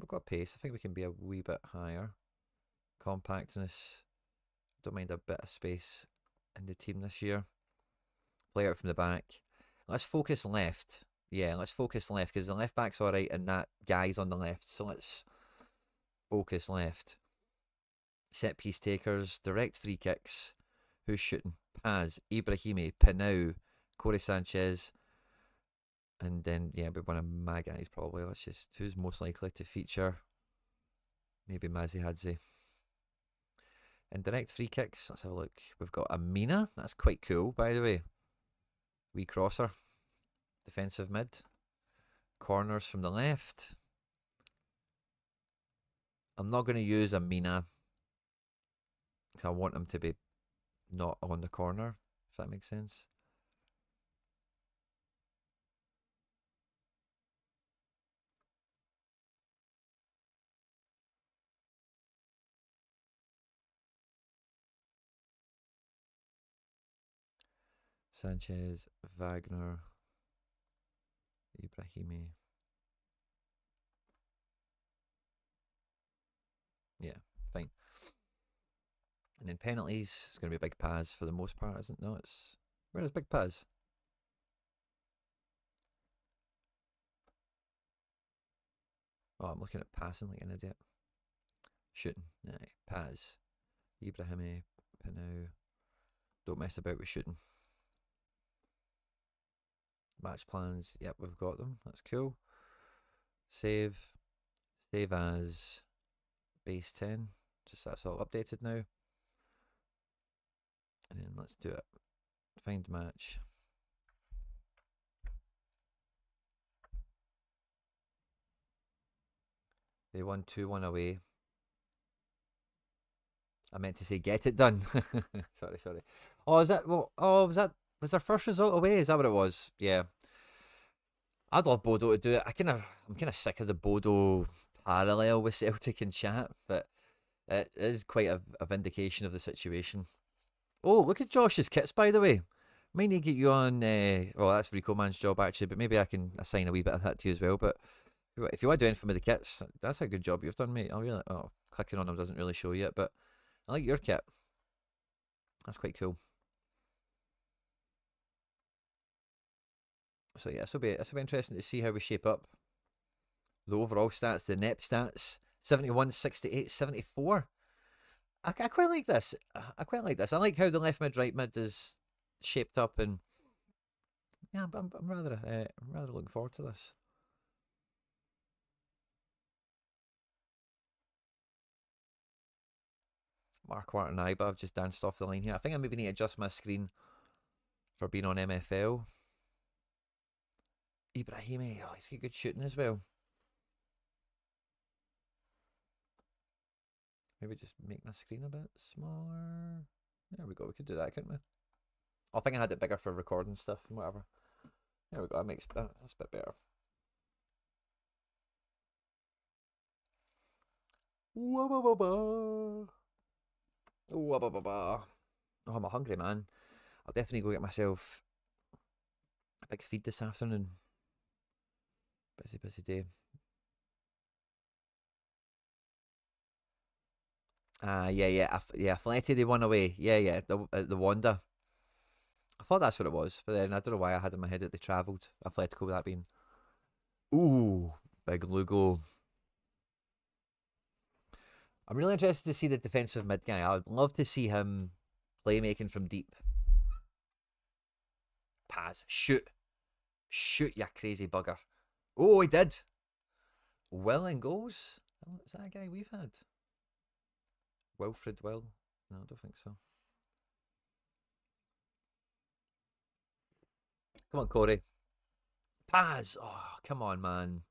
We've got pace. I think we can be a wee bit higher. Compactness. Don't mind a bit of space in the team this year. Play out from the back. Let's focus left. Yeah, let's focus left because the left back's alright and that guy's on the left. So let's focus left. Set piece takers, direct free kicks. Who's shooting? Paz, Ibrahimi, Pinau, Corey Sanchez, and then yeah, but one of my guys probably. Let's just who's most likely to feature? Maybe Mazzy Hadzi. And direct free kicks. Let's have a look. We've got Amina. That's quite cool, by the way. Wee crosser. Defensive mid. Corners from the left. I'm not going to use Amina because I want him to be not on the corner, if that makes sense. Sanchez, Wagner, Ibrahimi. Yeah, fine. And then penalties, it's going to be a big Paz for the most part, isn't it? No, it's... Where is Big Paz? Oh, I'm looking at passing like an idiot. Shooting. Aye, Paz. Ibrahimi, Pinau. Don't mess about with shooting. Match plans. Yep, we've got them. That's cool. Save. Save as base 10. Just that's all updated now. And then let's do it. Find match. They won 2-1 away. I meant to say get it done. sorry. Oh, is that? Well, oh, was their first result away? Is that what it was? Yeah. I'd love Bodo to do it. I'm kind of sick of the Bodo parallel with Celtic and chat, but it is quite a vindication of the situation. Oh, look at Josh's kits, by the way. Might need to get you on. Well, that's Rico Man's job actually, but maybe I can assign a wee bit of that to you as well. But if you want to do anything with the kits, that's a good job you've done, mate. Clicking on them doesn't really show yet, but I like your kit. That's quite cool. So yeah, this will be interesting to see how we shape up. The overall stats, the NEP stats, 71, 68, 74. I quite like this. I quite like this. I like how the left mid, right mid is shaped up, and yeah, I'm rather looking forward to this. Mark Wart and Iba have just danced off the line here. I think I maybe need to adjust my screen for being on MFL. Ibrahimi, oh, he's got good shooting as well. Maybe just make my screen a bit smaller. There we go. We could do that, couldn't we? I think I had it bigger for recording stuff and whatever. There we go. That's a bit better. Oh, I'm a hungry man. I'll definitely go get myself a big feed this afternoon. Busy day. Yeah. Fletty, they won away. Yeah. The Wanda. I thought that's what it was, but then I don't know why I had in my head that they travelled. Atletico with that being. Ooh, big Lugo. I'm really interested to see the defensive mid guy. I would love to see him playmaking from deep. Pass. Shoot, you crazy bugger. Oh, he did. Willing goals. Is that a guy we've had? Wilfred Will? No, I don't think so. Come on, Corey. Paz. Oh, come on, man.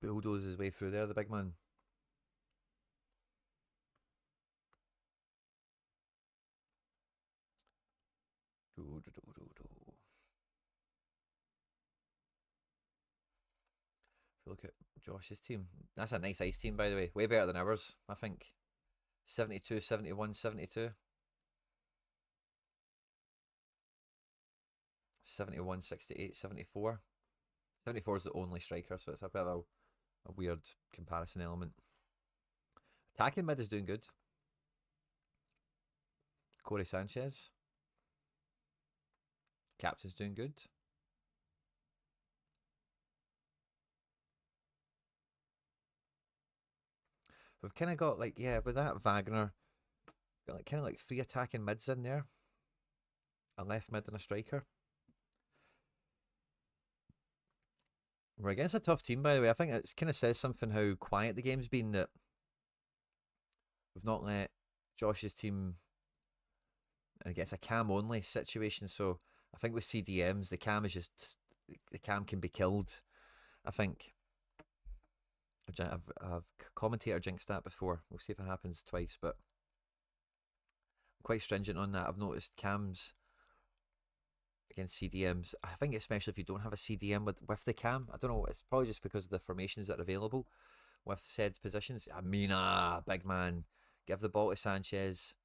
Bulldoze his way through there, the big man. Look at Josh's team. That's a nice ice team, by the way. Way better than ours, I think. 72, 71, 72. 71, 68, 74. 74 is the only striker, so it's a bit of a weird comparison element. Attacking mid is doing good. Corey Sanchez. Captain's doing good. We've kind of got like, yeah, with that Wagner, got like kind of like 3 attacking mids in there. A left mid and a striker. We're against a tough team, by the way. I think it kind of says something how quiet the game's been, that we've not let Josh's team against a cam only situation. So I think with CDMs, the cam can be killed. I think I've commentator jinxed that before. We'll see if it happens twice, but I'm quite stringent on that. I've noticed cams against CDMs. I think especially if you don't have a CDM with the cam. I don't know. It's probably just because of the formations that are available with said positions. Amina, big man, give the ball to Sanchez.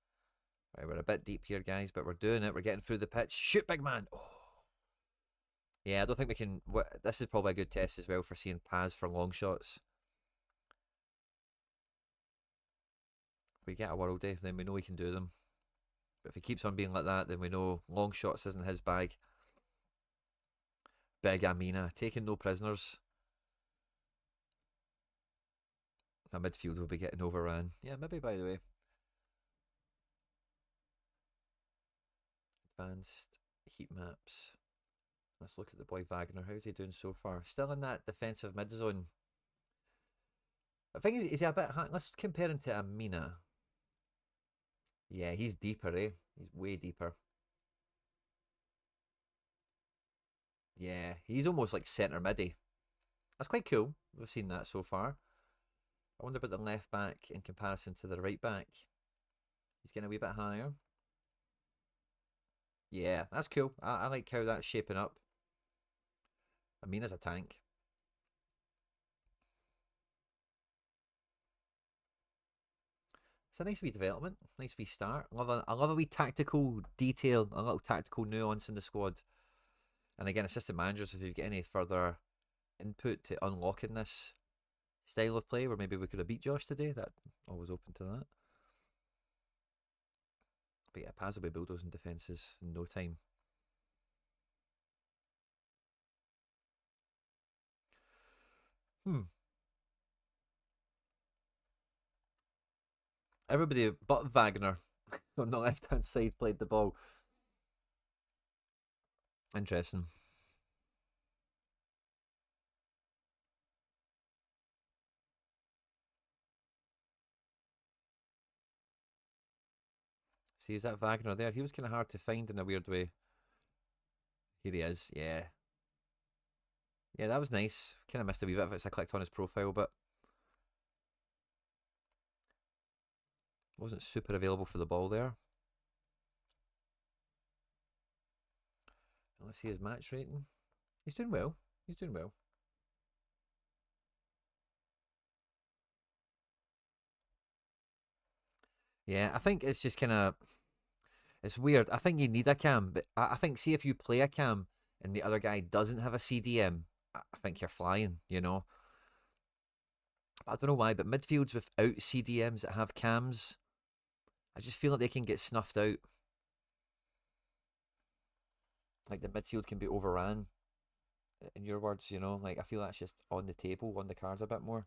Right, we're a bit deep here, guys, but we're doing it. We're getting through the pitch. Shoot, big man. Oh. Yeah, I don't think we can. This is probably a good test as well for seeing Paz for long shots. If we get a worldie, then we know we can do them. But if he keeps on being like that, then we know long shots isn't his bag. Big Amina, taking no prisoners. A midfield will be getting overran. Yeah, maybe, by the way. Advanced heat maps. Let's look at the boy Wagner. How's he doing so far? Still in that defensive mid zone. I think is he a bit. Let's compare him to Amina. Yeah, he's deeper, eh? He's way deeper. Yeah, he's almost like centre midi. That's quite cool. We've seen that so far. I wonder about the left back in comparison to the right back. He's getting a wee bit higher. Yeah, that's cool. I like how that's shaping up. Amina's a tank. It's a nice wee development, nice wee start. I love a wee tactical detail, a little tactical nuance in the squad. And again, assistant managers, if you get any further input to unlocking this style of play, where maybe we could have beat Josh today, that always open to that. But yeah, Paz will be bulldozing defences in no time. Everybody but Wagner on the left hand side played the ball. Interesting. See, is that Wagner there? He was kind of hard to find in a weird way. Here he is. Yeah. Yeah, that was nice. Kind of missed a wee bit if I clicked on his profile, but wasn't super available for the ball there. Let's see his match rating. He's doing well. He's doing well. Yeah, I think it's just kind of it's weird. I think you need a cam, but I think see if you play a cam and the other guy doesn't have a CDM, I think you're flying. You know, I don't know why, but midfields without CDMs that have cams, I just feel like they can get snuffed out. Like the midfield can be overran. In your words, you know, like I feel that's just on the table, on the cards a bit more.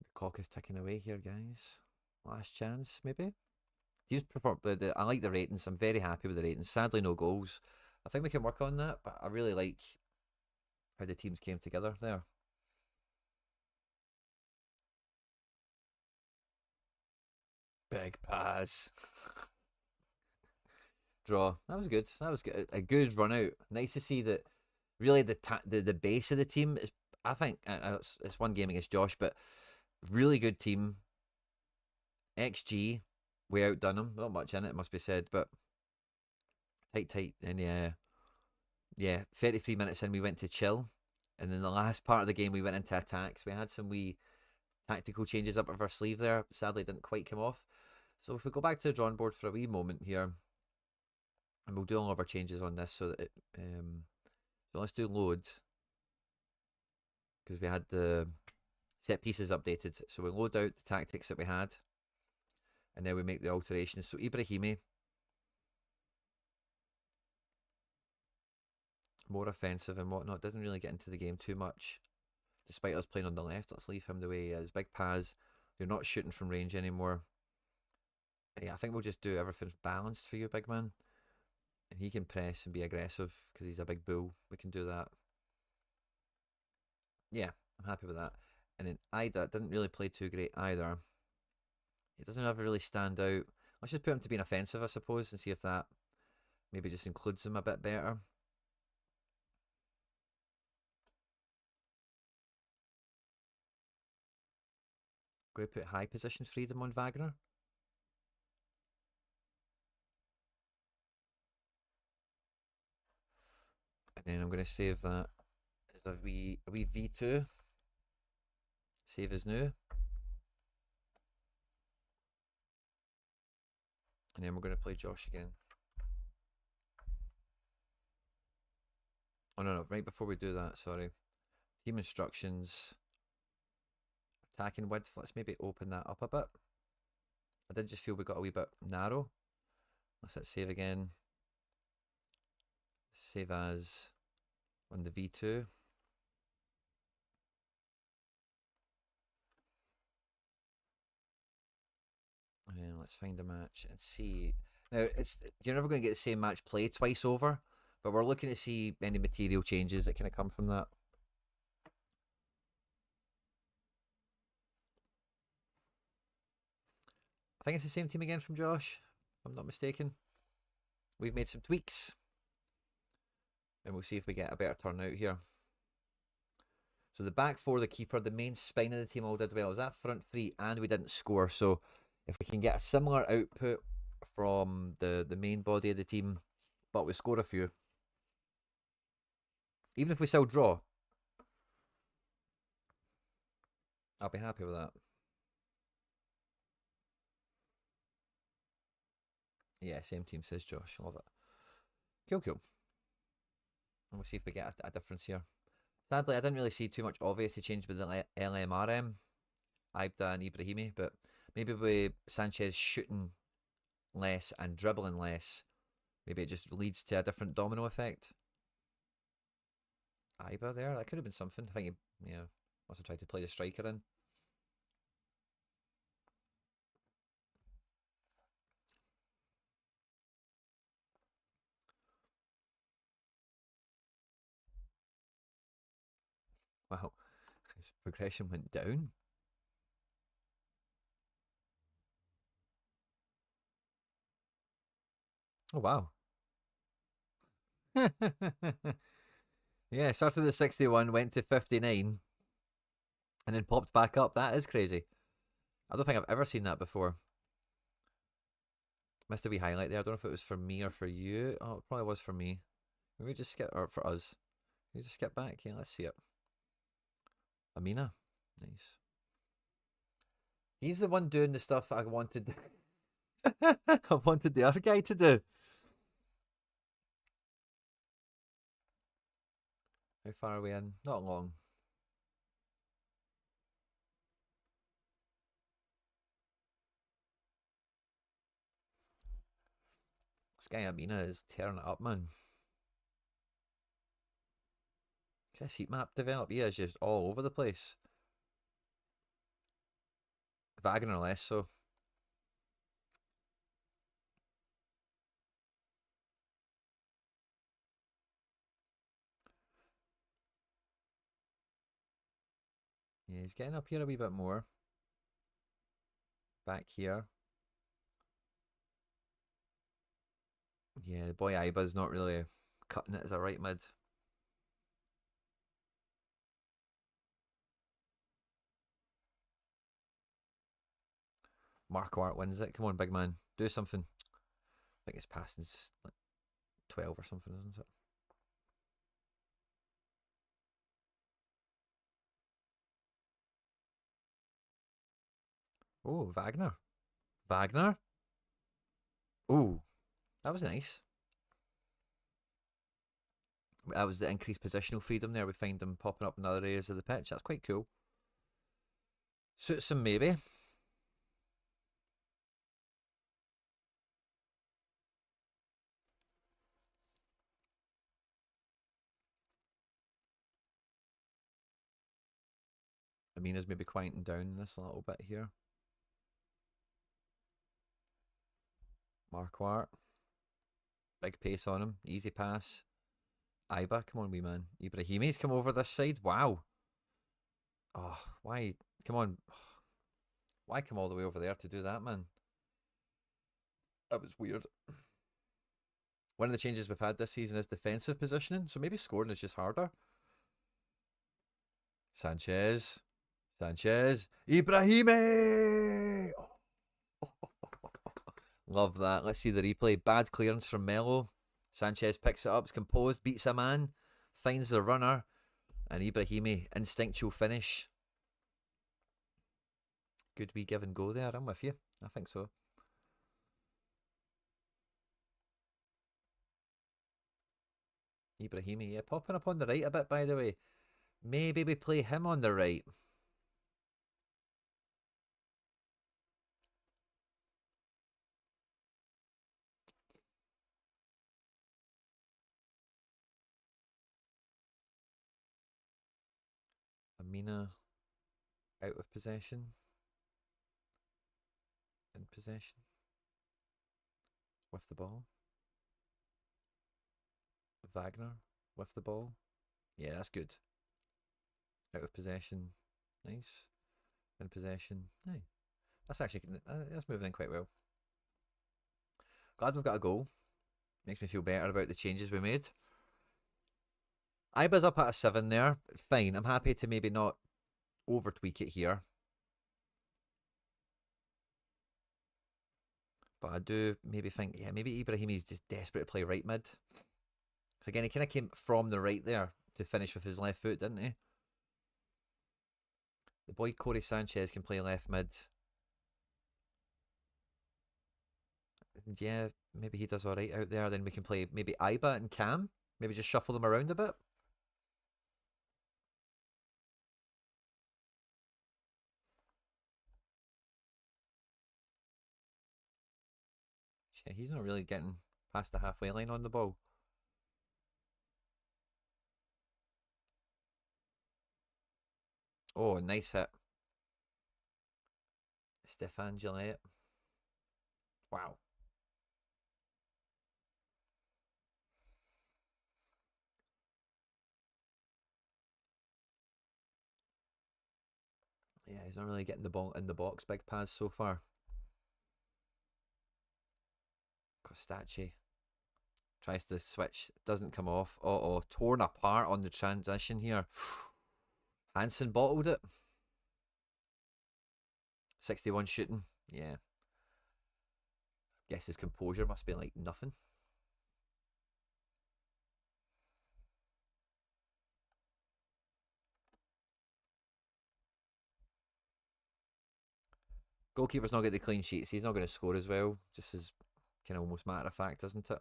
The clock is ticking away here, guys. Last chance, maybe. Do you prefer I like the ratings. I'm very happy with the ratings. Sadly, no goals. I think we can work on that, but I really like how the teams came together there. Big pass. Draw. That was good. That was good. A good run out. Nice to see that. Really, the base of the team is. I think it's one game against Josh, but really good team. XG, we outdone them. Not much in it, must be said, but tight. And yeah, 33 minutes in, we went to chill. And then the last part of the game, we went into attacks. We had some wee tactical changes up of our sleeve there. Sadly, didn't quite come off. So if we go back to the drawing board for a wee moment here, and we'll do all of our changes on this so that so let's do load because we had the set pieces updated. So we load out the tactics that we had, and then we make the alterations. So Ibrahimi, more offensive and whatnot, didn't really get into the game too much, despite us playing on the left. Let's leave him the way he is. Big Paz, you're not shooting from range anymore. And yeah, I think we'll just do everything balanced for you, big man. And he can press and be aggressive because he's a big bull. We can do that. Yeah, I'm happy with that. And then Ida didn't really play too great either. He doesn't ever really stand out. Let's just put him to being offensive, I suppose, and see if that maybe just includes him a bit better. Going to put high position freedom on Wagner. And then I'm going to save that as a wee V2. Save as new. And then we're going to play Josh again. Oh, no, right before we do that, sorry. Team instructions. Attacking width. Let's maybe open that up a bit. I did just feel we got a wee bit narrow. Let's hit save again. Save as on the V2. And let's find a match and see. Now, you're never going to get the same match play twice over, but we're looking to see any material changes that kind of come from that. I think it's the same team again from Josh, if I'm not mistaken. We've made some tweaks, and we'll see if we get a better turnout here. So the back four, the keeper, the main spine of the team all did well. It was that front three, and we didn't score. So if we can get a similar output from the main body of the team, but we score a few, even if we still draw, I'll be happy with that. Yeah, same team, says Josh. Love it. Cool, cool. And we'll see if we get a difference here. Sadly, I didn't really see too much obvious change with the LMRM, Ibda and Ibrahimi, but maybe with Sanchez shooting less and dribbling less, maybe it just leads to a different domino effect. Iba there, that could have been something. I think he, yeah, must have tried to play the striker in. Wow, his progression went down. Oh, wow. Yeah, started at 61, went to 59, and then popped back up. That is crazy. I don't think I've ever seen that before. Missed a wee highlight there. I don't know if it was for me or for you. Oh, it probably was for me. Maybe just skip, or for us. Maybe just skip back. Yeah, let's see it. Amina. Nice. He's the one doing the stuff I wanted. I wanted the other guy to do. How far are we in? Not long. This guy Amina is tearing it up, man. This heat map develop, he is just all over the place. Wagner less so. Yeah, he's getting up here a wee bit more. Back here. Yeah, the boy Iba's not really cutting it as a right mid. Marco Art wins it. Come on, big man. Do something. I think his passing's like 12 or something, isn't it? Oh, Wagner. Wagner? Oh, that was nice. That was the increased positional freedom there. We find them popping up in other areas of the pitch. That's quite cool. Suits him, maybe. Amina's maybe quieting down this a little bit here. Marquardt. Big pace on him. Easy pass. Iba, come on, wee man. Ibrahimi's come over this side. Wow. Oh, why? Come on. Why come all the way over there to do that, man? That was weird. One of the changes we've had this season is defensive positioning, so maybe scoring is just harder. Sanchez. Sanchez. Ibrahimi! Love that. Let's see the replay. Bad clearance from Melo. Sanchez picks it up, is composed, beats a man, finds the runner, and Ibrahimi, instinctual finish. Good wee give and go there. I'm with you. I think so. Ibrahimi, yeah, popping up on the right a bit, by the way. Maybe we play him on the right. Amina out of possession. In possession. With the ball. Wagner with the ball. Yeah, that's good. Out of possession. Nice. In possession. Hey, that's actually that's moving in quite well. Glad we've got a goal. Makes me feel better about the changes we made. Iba's up at a 7 there. Fine. I'm happy to maybe not over tweak it here. But I do maybe think, yeah, maybe Ibrahimi's just desperate to play right mid. So again, he kind of came from the right there to finish with his left foot, didn't he? The boy Corey Sanchez can play left mid. Yeah, maybe he does all right out there. Then we can play maybe Iba and Cam. Maybe just shuffle them around a bit. Yeah, he's not really getting past the halfway line on the ball. Oh, nice hit. Stefan Gillette. Wow. Yeah, he's not really getting the ball in the box. Big pass so far. Costache tries to switch, doesn't come off. Uh-oh, torn apart on the transition here. Hansen bottled it. 61 shooting. Yeah. Guess his composure must be like nothing. Goalkeeper's not getting the clean sheets. He's not going to score as well. Just as kind of almost matter of fact, isn't it?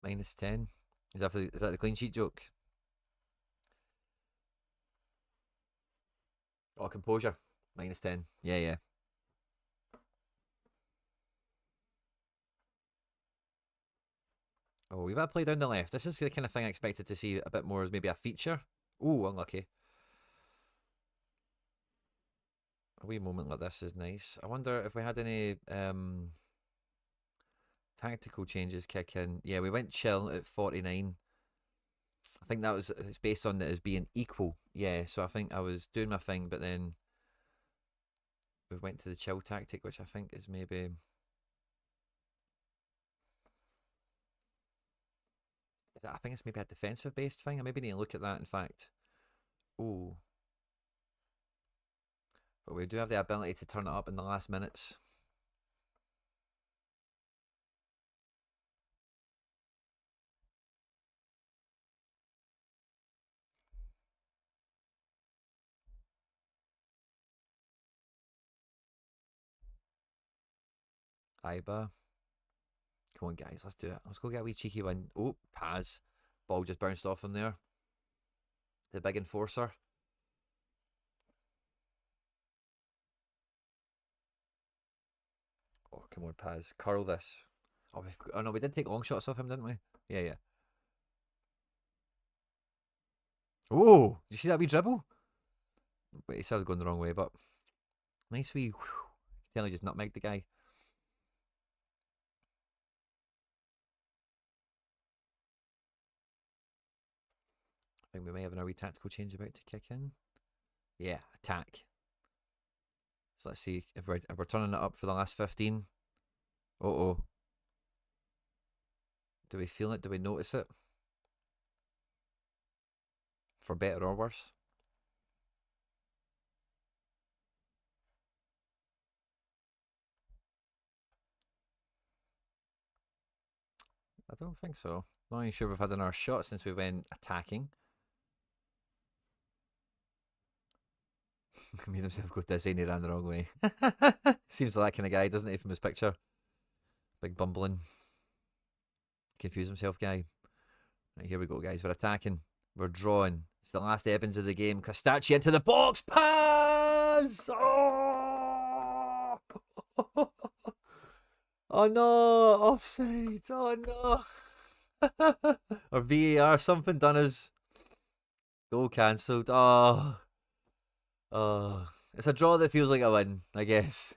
Minus 10. Is that the clean sheet joke? Oh, composure. Minus 10. Yeah, yeah. Oh, we better play down the left. This is the kind of thing I expected to see a bit more as maybe a feature. Oh, unlucky. A wee moment like this is nice. I wonder if we had any tactical changes kick in. Yeah, we went chill at 49. I think that was it's based on it as being equal. Yeah, so I think I was doing my thing, but then we went to the chill tactic, which I think is maybe. I think it's maybe a defensive based thing. I maybe need to look at that. In fact, oh, but we do have the ability to turn it up in the last minutes. Iba. Come on, guys, let's do it. Let's go get a wee cheeky win. Oh, Paz. Ball just bounced off him there. The big enforcer. Oh, come on, Paz. Curl this. Oh, oh no, we did take long shots off him, didn't we? Yeah, yeah. Oh, did you see that wee dribble? Wait, he started going the wrong way, but nice wee. Whew. Tell he just nutmegged the guy. I think we may have a wee tactical change about to kick in. Yeah, attack. So let's see if we're turning it up for the last 15. Oh. Do we feel it? Do we notice it? For better or worse? I don't think so. Not even sure we've had another shot since we went attacking. Made himself go dizzy and he ran the wrong way. Seems like that kind of guy, doesn't he, from his picture? Big bumbling, confuse himself guy. Right, here we go, guys. We're attacking. We're drawing. It's the last Evans of the game. Costacci into the box. Pass! Oh! Oh no! Offside! Oh no! Or VAR, something done as goal cancelled. Oh. Oh. It's a draw that feels like a win, I guess.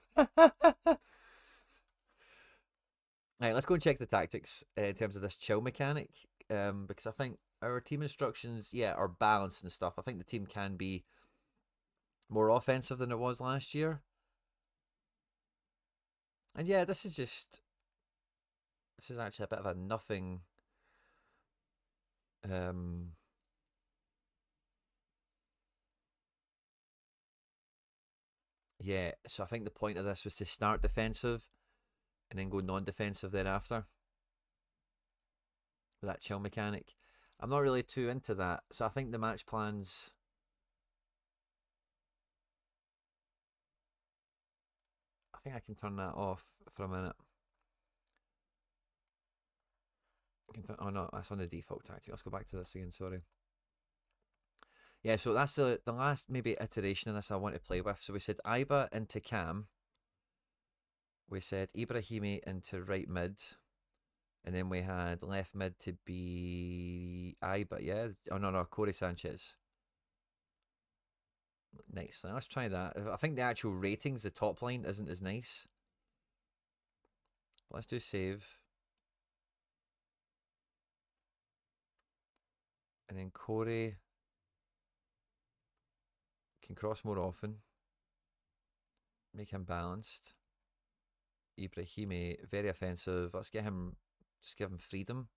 Right, let's go and check the tactics in terms of this chill mechanic. Because I think our team instructions, yeah, are balanced and stuff. I think the team can be more offensive than it was last year. And yeah, this is actually a bit of a nothing. Yeah, so I think the point of this was to start defensive and then go non-defensive thereafter with that chill mechanic. I'm not really too into that, so I think the match plans. I think I can turn that off for a minute. Oh no, that's on the default tactic. Let's go back to this again. Sorry. Yeah, so that's the last maybe iteration of this I want to play with. So we said Iba into Cam. We said Ibrahimi into right mid. And then we had left mid to be Iba, yeah? Oh, no, Corey Sanchez. Nice. Now let's try that. I think the actual ratings, the top line, isn't as nice. Let's do save. And then Corey can cross more often. Make him balanced. Ibrahimi, very offensive. Let's get him, just give him freedom.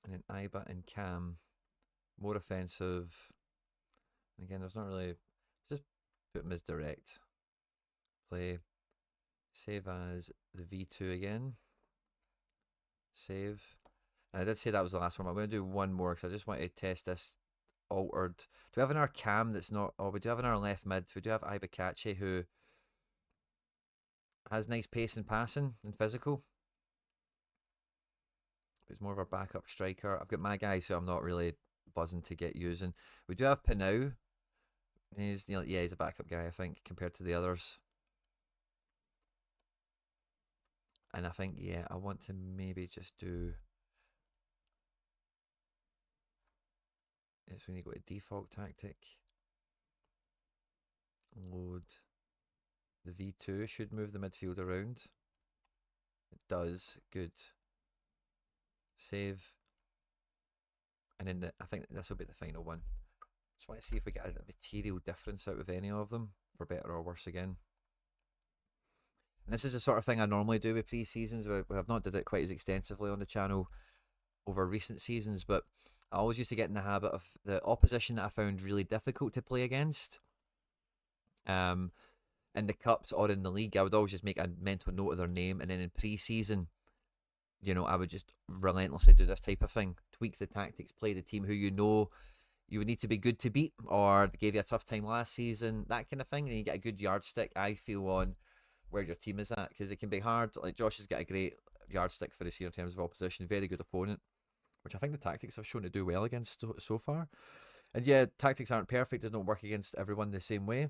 And then Iba and Cam, more offensive. And again, there's not really, just put him as direct. Play. Save as the V2 again. Save. And I did say that was the last one. I'm going to do one more because I just want to test this altered. Do we have in our Cam that's not... Oh, we do have in our left mid. We do have Ibakachi who has nice pace and passing and physical. But he's more of our backup striker. I've got my guys who I'm not really buzzing to get using. We do have Pinau. He's, you know, yeah, he's a backup guy, I think, compared to the others. And I think, yeah, I want to maybe just do... It's when you go to default tactic. Load. The V2 should move the midfield around. It does. Good. Save. And then I think this will be the final one. Just want to see if we get a material difference out of any of them, for better or worse again. And this is the sort of thing I normally do with pre-seasons. We have not did it quite as extensively on the channel over recent seasons, but I always used to get in the habit of the opposition that I found really difficult to play against. In the cups or in the league, I would always just make a mental note of their name, and then in pre-season, you know, I would just relentlessly do this type of thing, tweak the tactics, play the team who you know you would need to be good to beat, or they gave you a tough time last season, that kind of thing. And you get a good yardstick, I feel, on where your team is at, because it can be hard. Like Josh has got a great yardstick for this year in terms of opposition, very good opponent, which I think the tactics have shown to do well against so far. And yeah, tactics aren't perfect, they don't work against everyone the same way.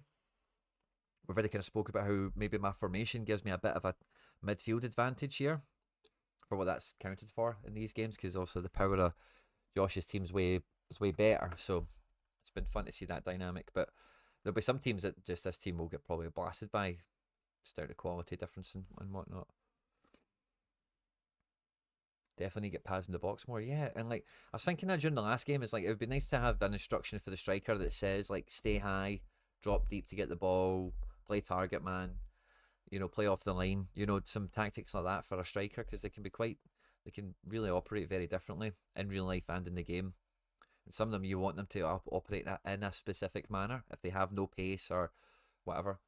We've already kind of spoke about how maybe my formation gives me a bit of a midfield advantage here for what that's counted for in these games, because also the power of Josh's team's way better. So it's been fun to see that dynamic. But there'll be some teams that just this team will get probably blasted by, just out of quality difference and whatnot. Definitely get pads in the box more, yeah. And like I was thinking that during the last game, is like it would be nice to have an instruction for the striker that says like stay high, drop deep to get the ball, play target man, play off the line, some tactics like that for a striker, because they can really operate very differently in real life and in the game. And some of them you want them to operate in a specific manner if they have no pace or whatever.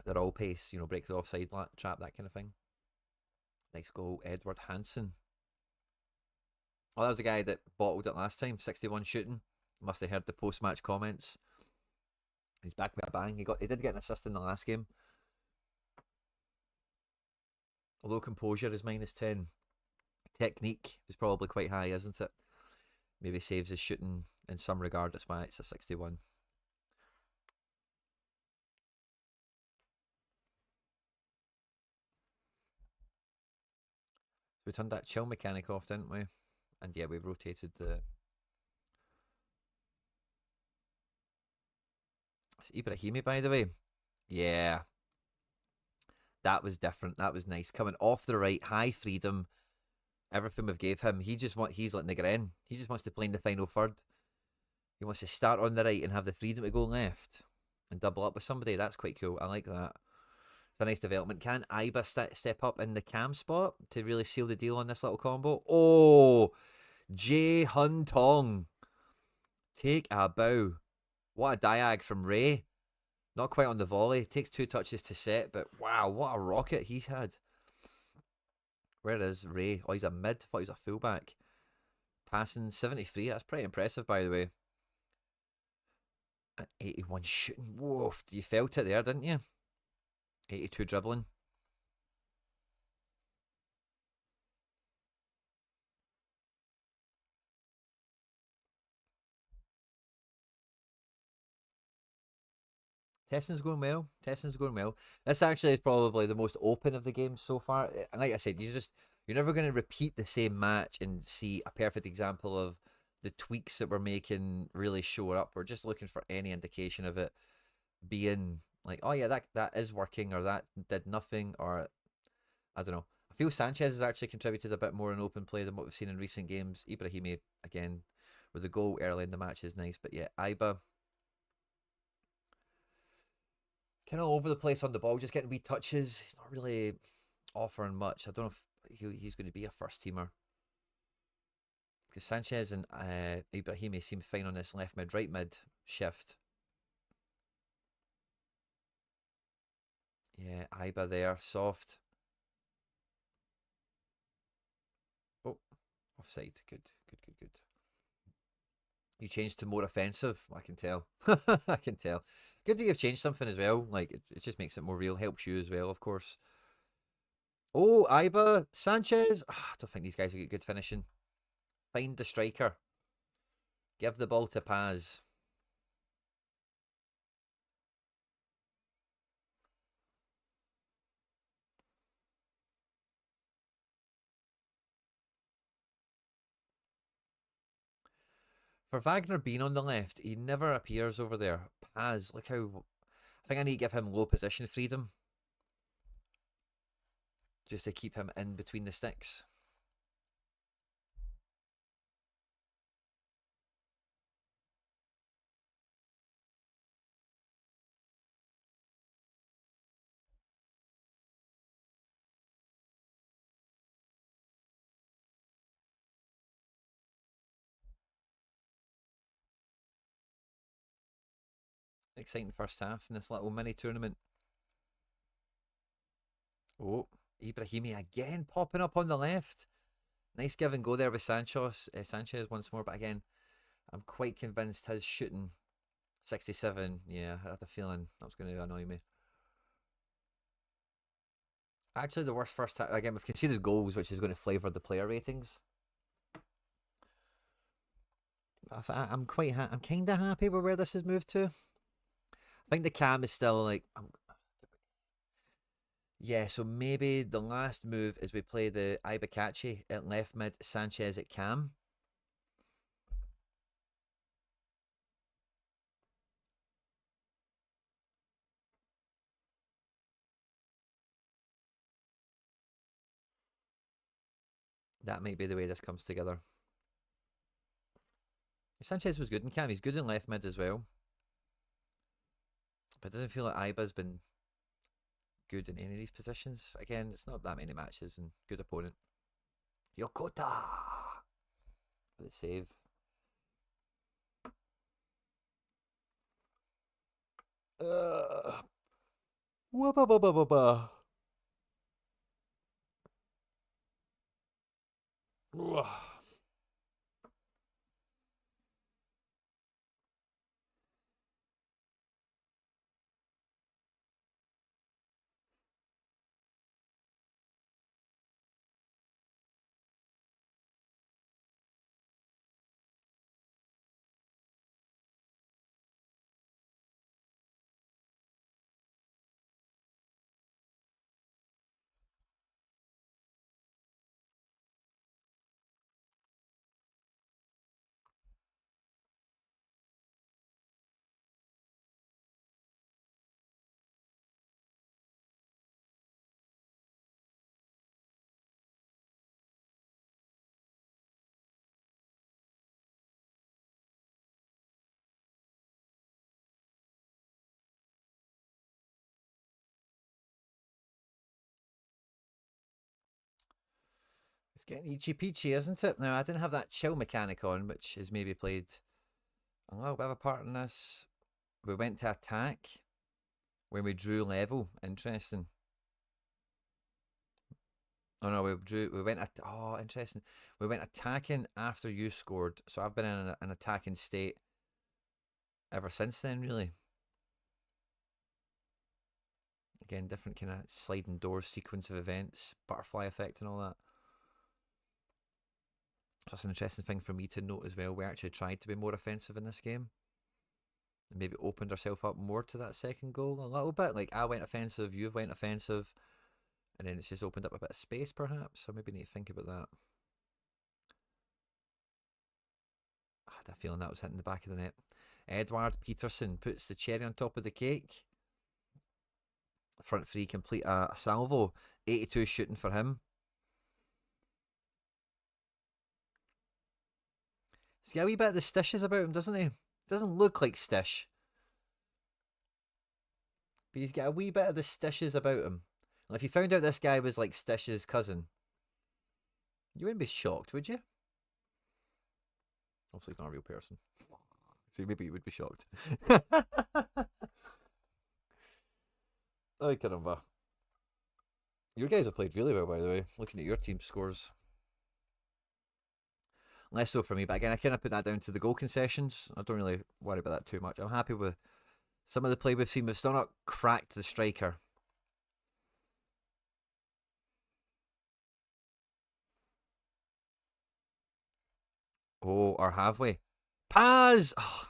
They're all pace, break the offside trap, that kind of thing. Nice goal, Edward Hansen. Oh, that was the guy that bottled it last time, 61 shooting. Must have heard the post-match comments. He's back with a bang. He did get an assist in the last game. Although composure is -10. Technique is probably quite high, isn't it? Maybe saves his shooting in some regard. That's why it's a 61. So we turned that chill mechanic off, didn't we? And yeah, we've rotated the... It's Ibrahimi, by the way. Yeah. That was different. That was nice. Coming off the right, high freedom. Everything we've gave him. He's like Negren. He just wants to play in the final third. He wants to start on the right and have the freedom to go left and double up with somebody. That's quite cool. I like that. It's a nice development. Can Iba step up in the cam spot to really seal the deal on this little combo? Oh, Jae Hun Tong. Take a bow. What a diag from Ray. Not quite on the volley. Takes 2 touches to set, but wow, what a rocket he had. Where is Ray? Oh, he's a mid. Thought he was a fullback. Passing 73. That's pretty impressive, by the way. At 81 shooting. Whoa, you felt it there, didn't you? 82 dribbling. Testing's going well. Testing's going well. This actually is probably the most open of the games so far. And like I said, you're never going to repeat the same match and see a perfect example of the tweaks that we're making really show up. We're just looking for any indication of it being like, oh yeah, that is working, or that did nothing, or I don't know. I feel Sanchez has actually contributed a bit more in open play than what we've seen in recent games. Ibrahimi, again, with the goal early in the match is nice. But yeah, Iba, kind of all over the place on the ball, just getting wee touches. He's not really offering much. I don't know if he's going to be a first teamer. Because Sanchez and Ibrahimi seem fine on this left mid, right mid shift. Yeah, Iba there, soft. Oh, offside. Good, good, good, good. You changed to more offensive. I can tell. I can tell. Good that you've changed something as well. Like it just makes it more real. Helps you as well, of course. Oh, Iba, Sanchez. I don't think these guys will get good finishing. Find the striker. Give the ball to Paz. For Wagner being on the left, he never appears over there. Paz, look how... I think I need to give him low position freedom. Just to keep him in between the sticks. Exciting first half in this little mini tournament. Oh, Ibrahimi again popping up on the left. Nice give and go there with Sanchez once more, but again, I'm quite convinced his shooting 67. Yeah, I had a feeling that was going to annoy me. Actually, the worst first half. Again, we've conceded goals, which is going to flavour the player ratings. I'm I'm kind of happy with where this has moved to. I think the cam is still like Yeah, so maybe the last move is we play the Ibakachi at left mid, Sanchez at cam. That might be the way this comes together. Sanchez was good in cam. He's good in left mid as well. But it doesn't feel like Iba's been good in any of these positions. Again, it's not that many matches and good opponent. Yokota! For the save. Uh, It's getting itchy peachy, isn't it? Now, I didn't have that chill mechanic on, which has maybe played a little bit of a part in this. We went to attack when we drew level. Interesting. Oh no, we went at oh interesting. We went attacking after you scored. So I've been in an attacking state ever since then, really. Again, different kind of sliding door sequence of events, butterfly effect and all that. So that's an interesting thing for me to note as well. We actually tried to be more offensive in this game. And maybe opened ourselves up more to that second goal a little bit. Like I went offensive, you went offensive, and then it's just opened up a bit of space perhaps. So maybe need to think about that. I had a feeling that was hitting the back of the net. Edward Peterson puts the cherry on top of the cake. Front three complete a salvo. 82 shooting for him. He's got a wee bit of the stishes about him, doesn't he? Doesn't look like Stish. But he's got a wee bit of the stishes about him. And if you found out this guy was like Stish's cousin, you wouldn't be shocked, would you? Obviously, he's not a real person. So maybe you would be shocked. Ay, caramba. Your guys have played really well, by the way. Looking at your team scores. Less so for me, but again, I kind of put that down to the goal concessions. I don't really worry about that too much. I'm happy with some of the play we've seen. We've still not cracked the striker. Oh, or have we? Paz! Oh.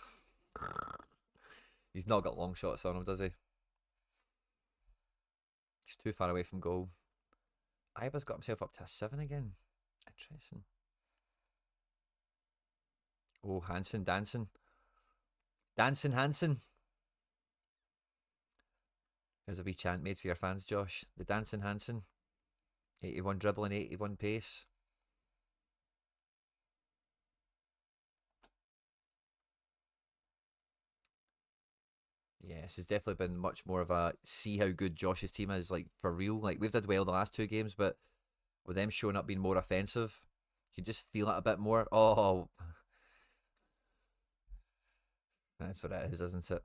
He's not got long shots on him, does he? He's too far away from goal. Iba's got himself up to a 7 again. Interesting. Oh, Hansen dancing. Dancing Hansen. There's a wee chant made for your fans, Josh. The Dancing Hansen. 81 dribbling, 81 pace. Yeah, this has definitely been much more of a see how good Josh's team is, like for real. Like we've did well the last two games, but with them showing up being more offensive, you can just feel it a bit more. Oh, that's what it is, isn't it?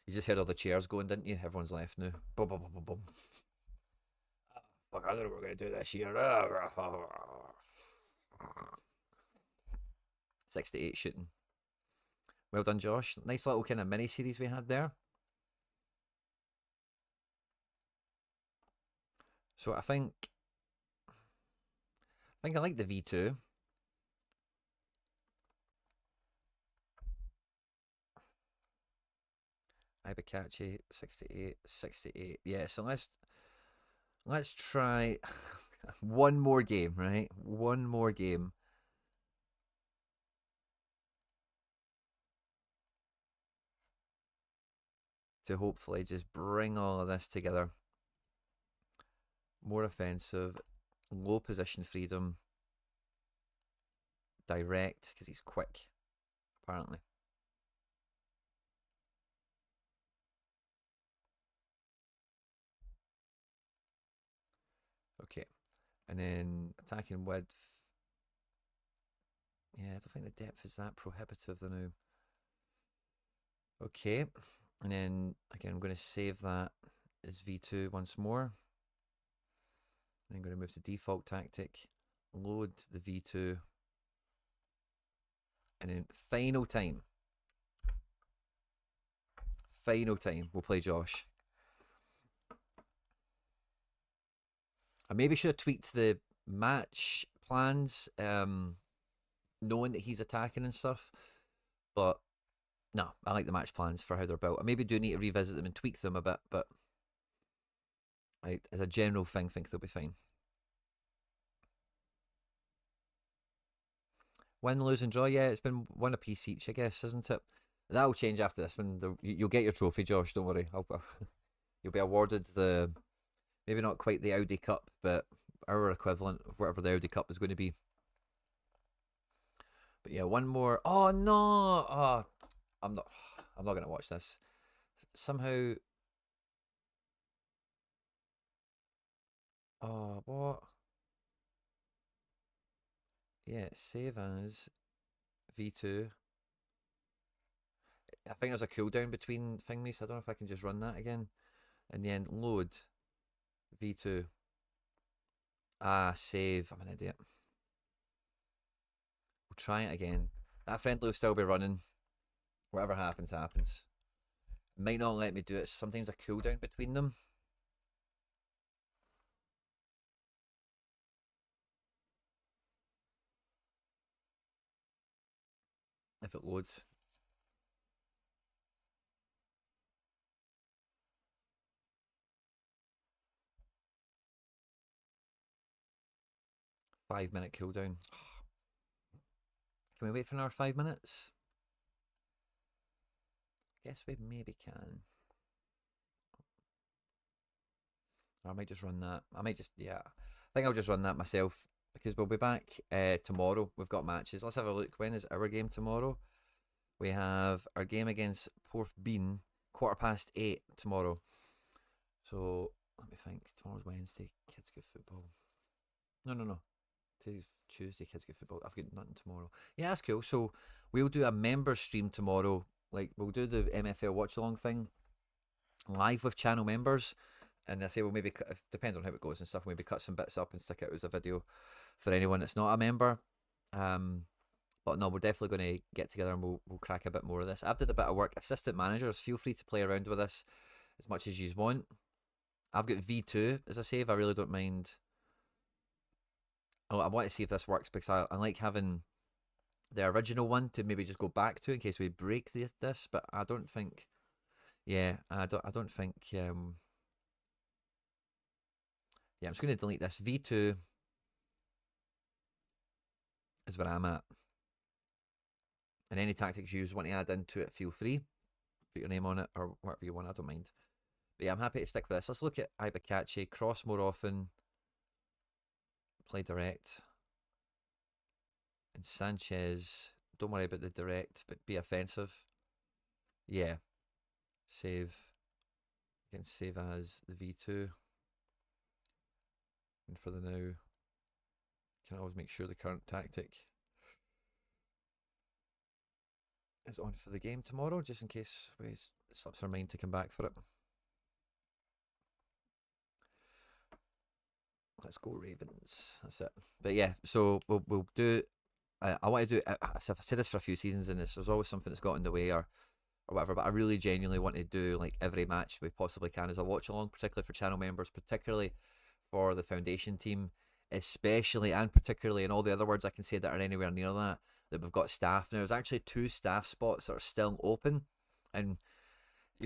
You just heard all the chairs going, didn't you? Everyone's left now. Boom, boom, boom, boom, boom. Fuck, I don't know what we're going to do this year. 68 shooting. Well done, Josh. Nice little kind of mini series we had there. So I think I like the V2. Ibakachi 68, 68. Yeah, so let's Let's try one more game, right? One more game to hopefully just bring all of this together. More offensive, low position freedom, direct, because he's quick, apparently. Okay. And then attacking width. Yeah, I don't think the depth is that prohibitive though now. Okay. And then again, I'm going to save that as V2 once more. And I'm going to move to default tactic, load the V2, and then final time. Final time, we'll play Josh. I maybe should have tweaked the match plans, knowing that he's attacking and stuff. But no, I like the match plans for how they're built. I maybe do need to revisit them and tweak them a bit, but I, as a general thing, think they'll be fine. Win, lose, and draw. Yeah, it's been one apiece each, I guess, isn't it? That'll change after this. When you'll get your trophy, Josh. Don't worry. You'll be awarded the, maybe not quite the Audi Cup, but our equivalent of whatever the Audi Cup is going to be. But yeah, one more. Oh no! Oh, I'm not. I'm not going to watch this. Somehow. Oh, what? Yeah, save as V2. I think there's a cooldown between thingies. So I don't know if I can just run that again. And then load V2. Ah, save. I'm an idiot. We'll try it again. That friendly will still be running. Whatever happens, happens. Might not let me do it. Sometimes a cooldown between them. If it loads. Five-minute cooldown. Can we wait for another 5 minutes? Guess we maybe can. Or I might just run that. I might just, yeah. I think I'll just run that myself because we'll be back tomorrow. We've got matches. Let's have a look. When is our game tomorrow? We have our game against Porth Bean, 8:15 tomorrow. So let me think. Tomorrow's Wednesday. Kids get football. No. Today's Tuesday. Kids get football. I've got nothing tomorrow. Yeah, that's cool. So we'll do a member stream tomorrow. Like we'll do the MFL watch along thing live with channel members. And I say we'll maybe depends on how it goes and stuff. Maybe cut some bits up and stick it as a video for anyone that's not a member. But no, we're definitely going to get together and we'll crack a bit more of this. I've did a bit of work. Assistant managers, feel free to play around with this as much as you want. I've got V2 as a save. I really don't mind. Oh, I want to see if this works because I like having the original one to maybe just go back to in case we break this. But I don't think. Yeah, I don't think. Yeah, I'm just going to delete this. V2 is where I'm at. And any tactics you want to add into it, feel free. Put your name on it or whatever you want. I don't mind. But yeah, I'm happy to stick with this. Let's look at Ibakachi. Cross more often. Play direct. And Sanchez. Don't worry about the direct, but be offensive. Yeah. Save. You can save as the V2. And for the now, you can always make sure the current tactic is on for the game tomorrow, just in case it slips our mind to come back for it. Let's go Ravens. That's it. But yeah, so we'll do. I want to do. I've said this for a few seasons, and there's always something that's got in the way or whatever. But I really genuinely want to do like every match we possibly can as a watch along, particularly for channel members, particularly for the foundation team, especially and particularly in all the other words I can say that are anywhere near that we've got staff. Now there's actually 2 staff spots that are still open, and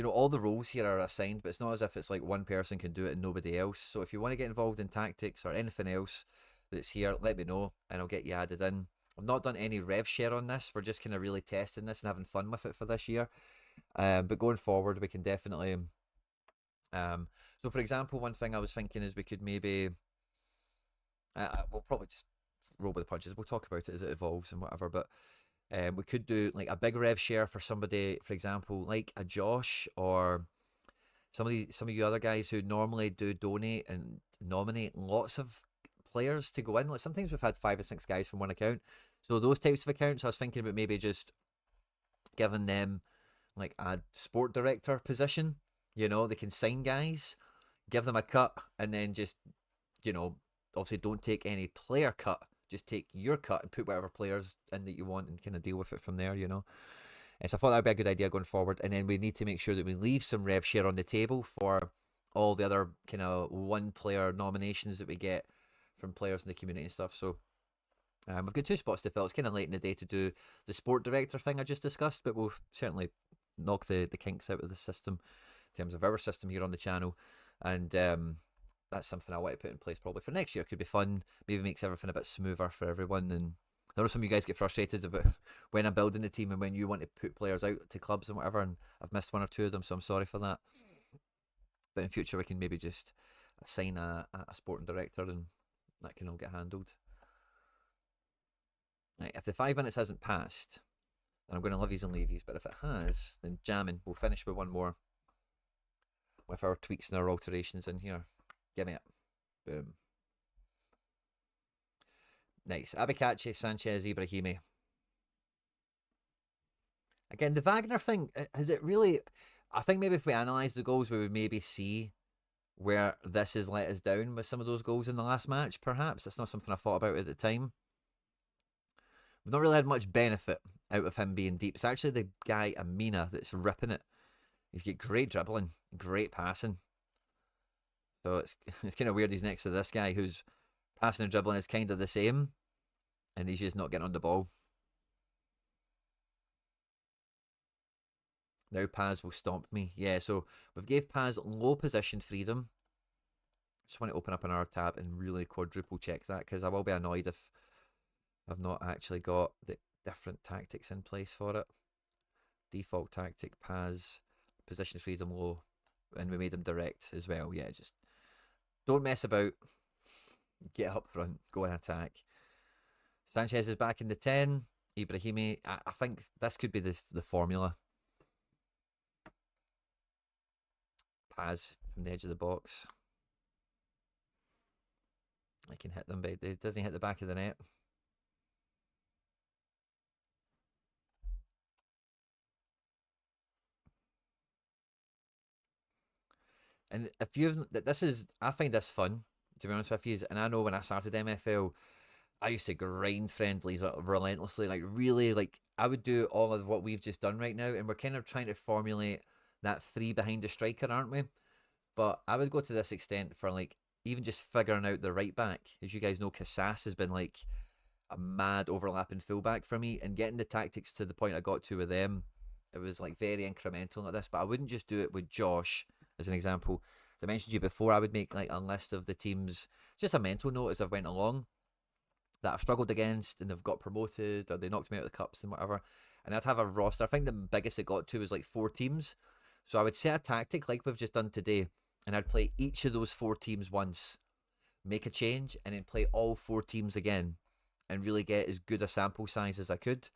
all the roles here are assigned, but it's not as if it's like one person can do it and nobody else. So if you want to get involved in tactics or anything else that's here, let me know and I'll get you added in. I've not done any rev share on this. We're just kind of really testing this and having fun with it for this year. But going forward, we can definitely. So, for example, one thing I was thinking is we could maybe. We'll probably just roll with the punches. We'll talk about it as it evolves and whatever. But we could do like a big rev share for somebody, for example, like a Josh or some of you other guys who normally do donate and nominate lots of players to go in. Like sometimes we've had 5 or 6 guys from one account. So those types of accounts, I was thinking about maybe just giving them like a sport director position. They can sign guys, give them a cut, and then just, obviously don't take any player cut. Just take your cut and put whatever players in that you want and kind of deal with it from there. And so I thought that would be a good idea going forward. And then we need to make sure that we leave some rev share on the table for all the other kind of one player nominations that we get from players in the community and stuff. So we've got 2 spots to fill. It's kind of late in the day to do the sport director thing I just discussed, but we'll certainly knock the kinks out of the system in terms of our system here on the channel. And that's something I want to put in place probably for next year. Could be fun, maybe makes everything a bit smoother for everyone. And I know some of you guys get frustrated about when I'm building the team and when you want to put players out to clubs and whatever, and I've missed 1 or 2 of them, so I'm sorry for that. But in future we can maybe just assign a sporting director and that can all get handled. Right, if the 5 minutes hasn't passed, then I'm going to liveys and leavies, but if it has, then jamming. We'll finish with one more with our tweaks and our alterations in here. Give me it. Boom. Nice. Abikachi, Sanchez, Ibrahimi. Again, the Wagner thing, has it really... I think maybe if we analyse the goals, we would maybe see where this has let us down with some of those goals in the last match, perhaps. That's not something I thought about at the time. We've not really had much benefit out of him being deep. It's actually the guy, Amina, that's ripping it. He's got great dribbling, great passing. So it's kind of weird he's next to this guy who's passing and dribbling is kind of the same, and he's just not getting on the ball. Now Paz will stomp me. Yeah, so we've gave Paz low position freedom. Just want to open up another tab and really quadruple check that, because I will be annoyed if I've not actually got the different tactics in place for it. Default tactic, Paz, position freedom low, and we made him direct as well. Yeah, just don't mess about. Get up front, go and attack. Sanchez is back in the 10. Ibrahimi, I think this could be the formula. Paz from the edge of the box. I can hit them, but it doesn't hit the back of the net. And if you've, I find this fun, to be honest with you. And I know when I started MFL, I used to grind friendlies relentlessly, like really, like I would do all of what we've just done right now, and we're kind of trying to formulate that 3 behind the striker, aren't we? But I would go to this extent for like even just figuring out the right back. As you guys know, Casas has been like a mad overlapping fullback for me, and getting the tactics to the point I got to with them, it was like very incremental like this. But I wouldn't just do it with Josh as an example. As I mentioned to you before, I would make like a list of the teams, just a mental note as I went along, that I've struggled against and they've got promoted or they knocked me out of the cups and whatever. And I'd have a roster. I think the biggest it got to was like 4 teams. So I would set a tactic like we've just done today, and I'd play each of those 4 teams once, make a change, and then play all 4 teams again and really get as good a sample size as I could.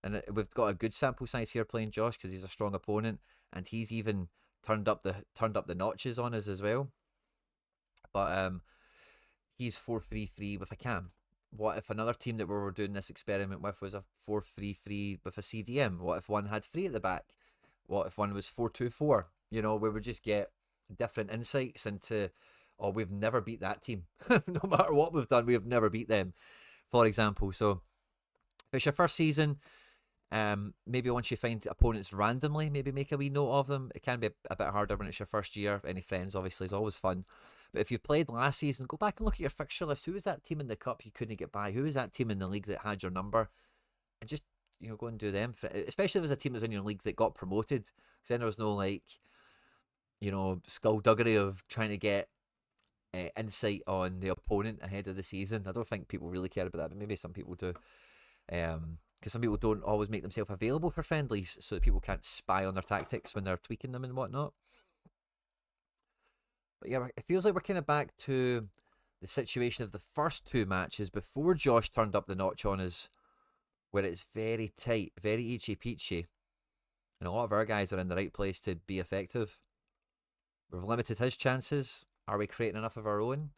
And we've got a good sample size here playing Josh because he's a strong opponent, and he's even turned up the notches on us as well. But he's 4-3-3 with a cam. What if another team that we were doing this experiment with was a 4-3-3 with a CDM? What if one had 3 at the back? What if one was 4-2-4? You know, we would just get different insights into, oh, we've never beat that team. No matter what we've done, we've never beat them, for example. So if it's your first season, maybe once you find opponents randomly, maybe make a wee note of them. It can be a bit harder when it's your first year. Any friends, obviously, is always fun. But if you played last season, go back and look at your fixture list. Who was that team in the cup you couldn't get by? Who was that team in the league that had your number? And just go and do them. Especially if there's a team that's in your league that got promoted. Because then there's no like, skullduggery of trying to get insight on the opponent ahead of the season. I don't think people really care about that, but maybe some people do. Because some people don't always make themselves available for friendlies so that people can't spy on their tactics when they're tweaking them and whatnot. But yeah, it feels like we're kind of back to the situation of the first two matches before Josh turned up the notch on us, where it's very tight, very itchy peachy, and a lot of our guys are in the right place to be effective. We've limited his chances. Are we creating enough of our own?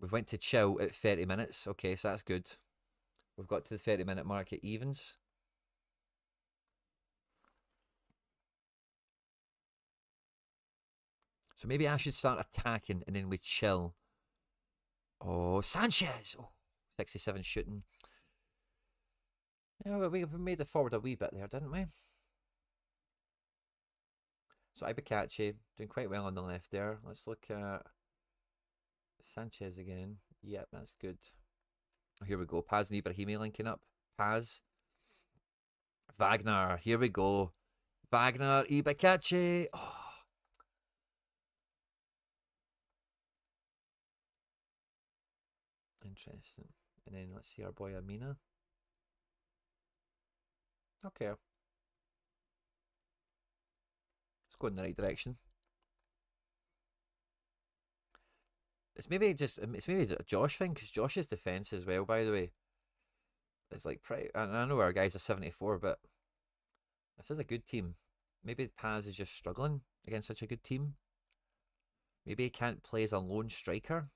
We've went to chill at 30 minutes. Okay, so that's good. We've got to the 30-minute mark at evens. So maybe I should start attacking and then we chill. Oh, Sanchez! Oh, 67 shooting. Yeah, we made it forward a wee bit there, didn't we? So Ibakachi doing quite well on the left there. Let's look at Sanchez again. Yep, that's good. Here we go. Paz and Ibrahimi linking up. Paz. Wagner. Here we go. Wagner, Ibakachi. Oh. Interesting. And then let's see our boy Amina. Okay. Let's go in the right direction. It's maybe a Josh thing, because Josh's defense as well, by the way, it's like pretty. And I know our guys are 74, but this is a good team. Maybe Paz is just struggling against such a good team. Maybe he can't play as a lone striker.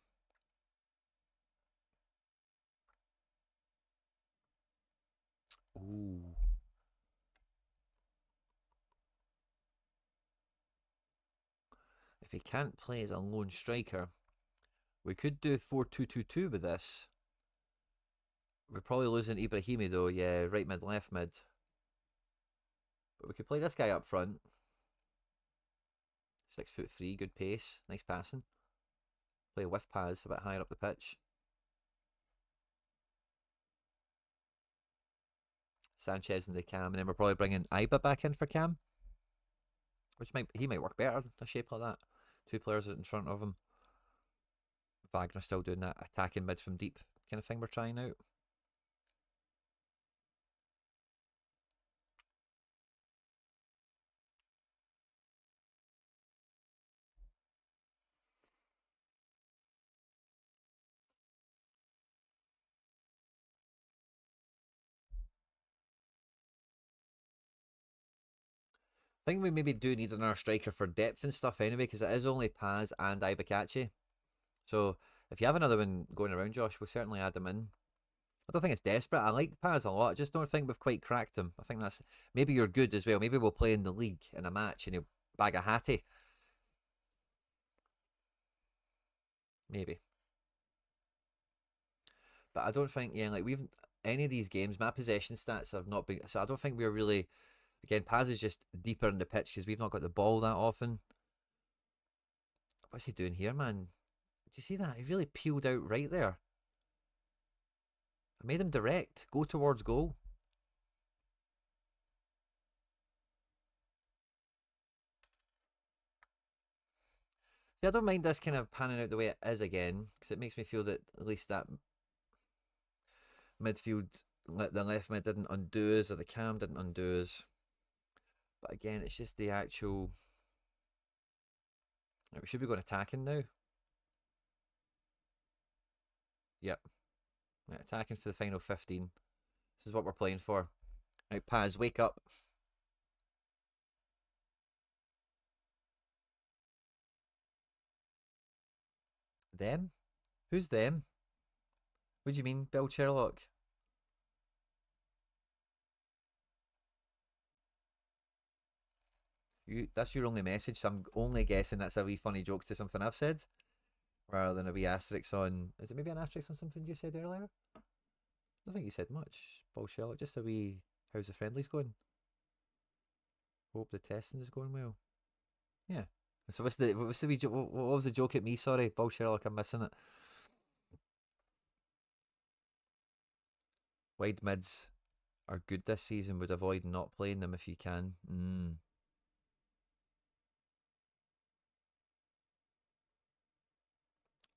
Ooh. If he can't play as a lone striker, we could do 4-2-2-2 with this. We're probably losing Ibrahimi though, yeah, right mid, left mid. But we could play this guy up front. 6'3", good pace, nice passing. Play with Paz a bit higher up the pitch. Sanchez and the Cam, and then we're probably bringing Iba back in for Cam, which he might work better in a shape like that. Two players in front of him. Wagner still doing that attacking mid from deep kind of thing we're trying out. I think we maybe do need another striker for depth and stuff anyway, because it is only Paz and Ibakachi. So if you have another one going around, Josh, we'll certainly add him in. I don't think it's desperate. I like Paz a lot. I just don't think we've quite cracked him. I think that's maybe you're good as well. Maybe we'll play in the league in a match and he'll bag a hattie. Maybe. But I don't think, yeah, like we've any of these games, my possession stats have not been. So I don't think we're really. Again, Paz is just deeper in the pitch because we've not got the ball that often. What's he doing here, man? Do you see that? He really peeled out right there. I made him direct. Go towards goal. See, I don't mind this kind of panning out the way it is again, because it makes me feel that at least that midfield, the left mid didn't undo us, or the Cam didn't undo us. But again, it's just the actual. Right, we should be going attacking now. Yep. Right, attacking for the final 15. This is what we're playing for. Right, Paz, wake up. Them? Who's them? What do you mean, Bill Sherlock? That's your only message, so I'm only guessing that's a wee funny joke to something I've said, rather than a wee asterisk on. Is it maybe an asterisk on something you said earlier? I don't think you said much, Bill Sherlock. Just a wee. How's the friendlies going? Hope the testing is going well. Yeah. So what's the wee what was the joke at me? Sorry, Bill Sherlock, I'm missing it. Wide mids are good this season, would avoid not playing them if you can.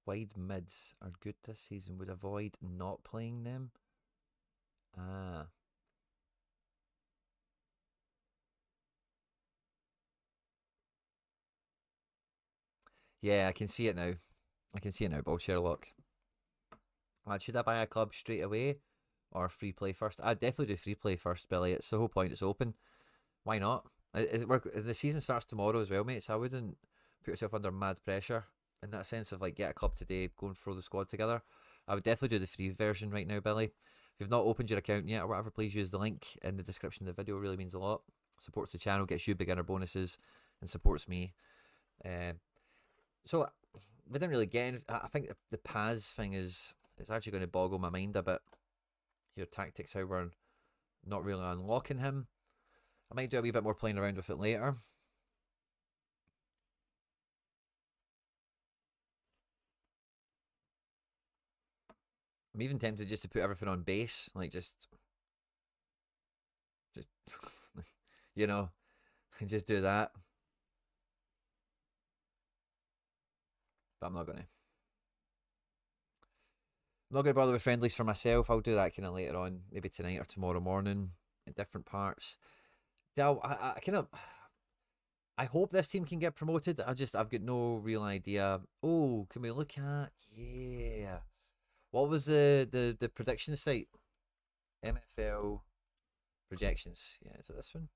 Wide mids are good this season, would avoid not playing them. Ah. Yeah, I can see it now. I can see it now, Ball Sherlock. Should I buy a club straight away or free play first? I'd definitely do free play first, Billy. It's the whole point. It's open. Why not? The season starts tomorrow as well, mate. So I wouldn't put yourself under mad pressure in that sense of like get a club today, go and throw the squad together. I would definitely do the free version right now, Billy. If you've not opened your account yet or whatever, please use the link in the description of the video. It really means a lot. Supports the channel, gets you beginner bonuses, and supports me. Um, so we didn't really get. I think the Paz thing is it's actually going to boggle my mind a bit. Your tactics, how we're not really unlocking him. I might do a wee bit more playing around with it later. I'm even tempted just to put everything on base, like just you know, just do that. But I'm not gonna. I'm not gonna bother with friendlies for myself. I'll do that kind of later on, maybe tonight or tomorrow morning in different parts. I kind of. I hope this team can get promoted. I've got no real idea. Oh, can we look at yeah? What was the prediction site? MFL projections. Yeah, is it this one?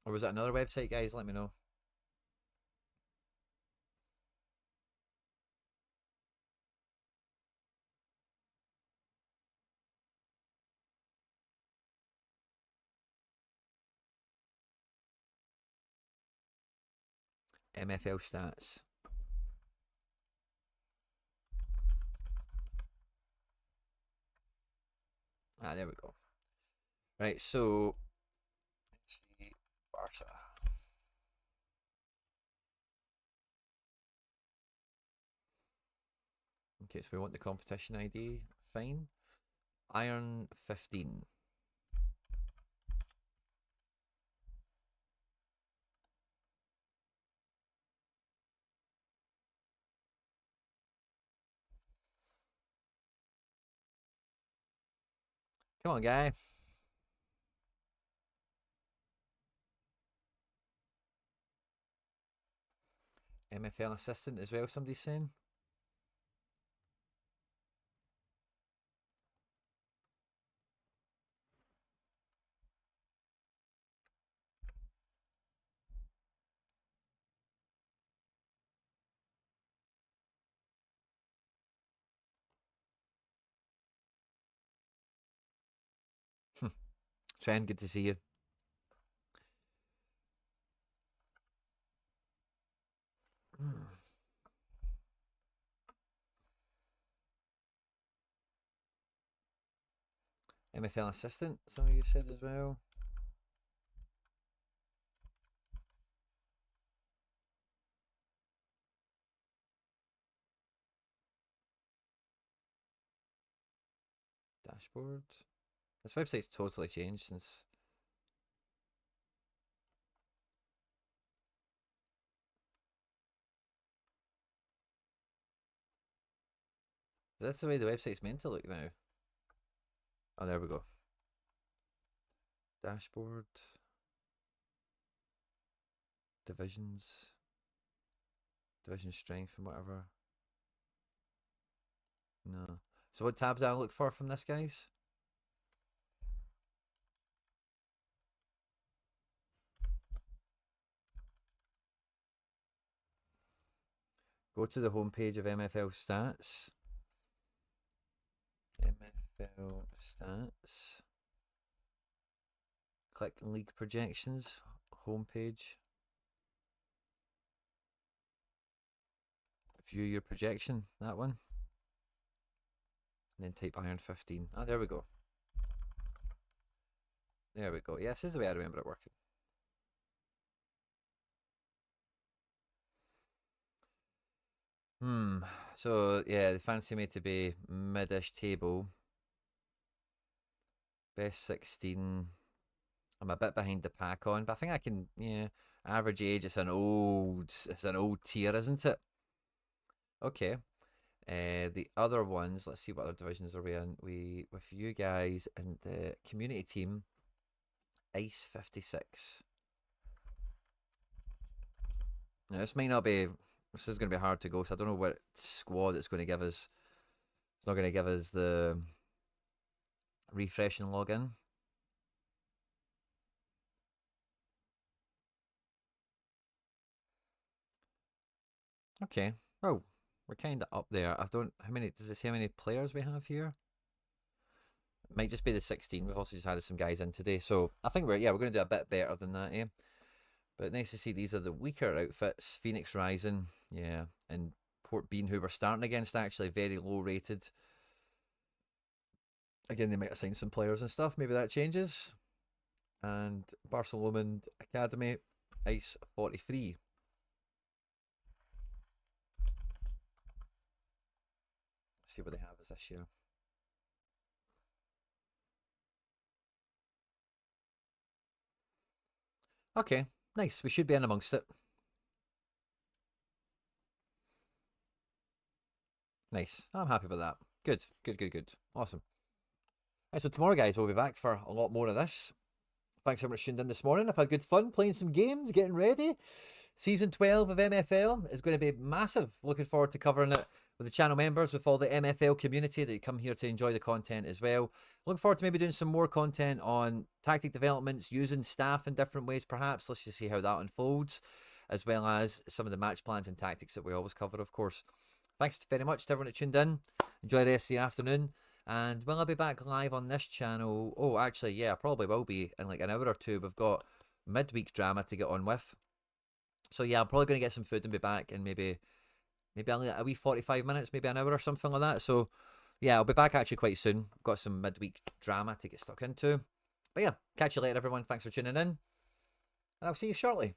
Or was it another website, guys? Let me know. MFL stats. Ah, there we go. Right, so let's see. Barca. Okay, so we want the competition ID. Fine. Iron 15. Come on, guy. MFL assistant as well, somebody's saying. Trend, good to see you. MFL assistant, some of you said as well. Dashboard. This website's totally changed since. That's the way the website's meant to look now. Oh, there we go. Dashboard. Divisions. Division strength and whatever. No. So what tabs do I look for from this, guys? Go to the homepage of MFL stats. MFL stats. Click league projections. Homepage. View your projection. That one. And then type iron 15. Ah, there we go. There we go. Yes, this is the way I remember it working. So yeah, they fancy me to be mid-ish table. Best 16. I'm a bit behind the pack on, but I think I can. Yeah, average age. It's an old tier, isn't it? Okay. The other ones. Let's see what other divisions are we in. We with you guys and the community team. Ice 56. Now this might not be. This is going to be hard to go. So I don't know what squad it's going to give us. It's not going to give us the refresh and login. Okay. Oh, we're kind of up there. I don't. How many? Does it say how many players we have here? It might just be the 16. We've also just added some guys in today, so I think we're going to do a bit better than that, eh? But nice to see these are the weaker outfits. Phoenix Rising, yeah, and Port Bean, who we're starting against, actually very low rated. Again, they might assign some players and stuff. Maybe that changes. And Barcelona Academy, Ice 43. Let's see what they have as this year. Okay, nice. We should be in amongst it. Nice. I'm happy with that. Good, good, good, good. Awesome. Right, so tomorrow, guys, we'll be back for a lot more of this. Thanks so much for tuning in this morning. I've had good fun playing some games, getting ready. Season 12 of MFL is going to be massive. Looking forward to covering it with the channel members, with all the MFL community that come here to enjoy the content as well. Looking forward to maybe doing some more content on tactic developments, using staff in different ways perhaps. Let's just see how that unfolds, as well as some of the match plans and tactics that we always cover, of course. Thanks very much to everyone that tuned in. Enjoy the rest of your afternoon. And will I be back live on this channel? Oh, actually, yeah, I probably will be in like an hour or two. We've got midweek drama to get on with. So yeah, I'm probably going to get some food and be back in maybe only a wee 45 minutes, maybe an hour or something like that. So yeah, I'll be back actually quite soon. Got some midweek drama to get stuck into. But yeah, catch you later, everyone. Thanks for tuning in, and I'll see you shortly.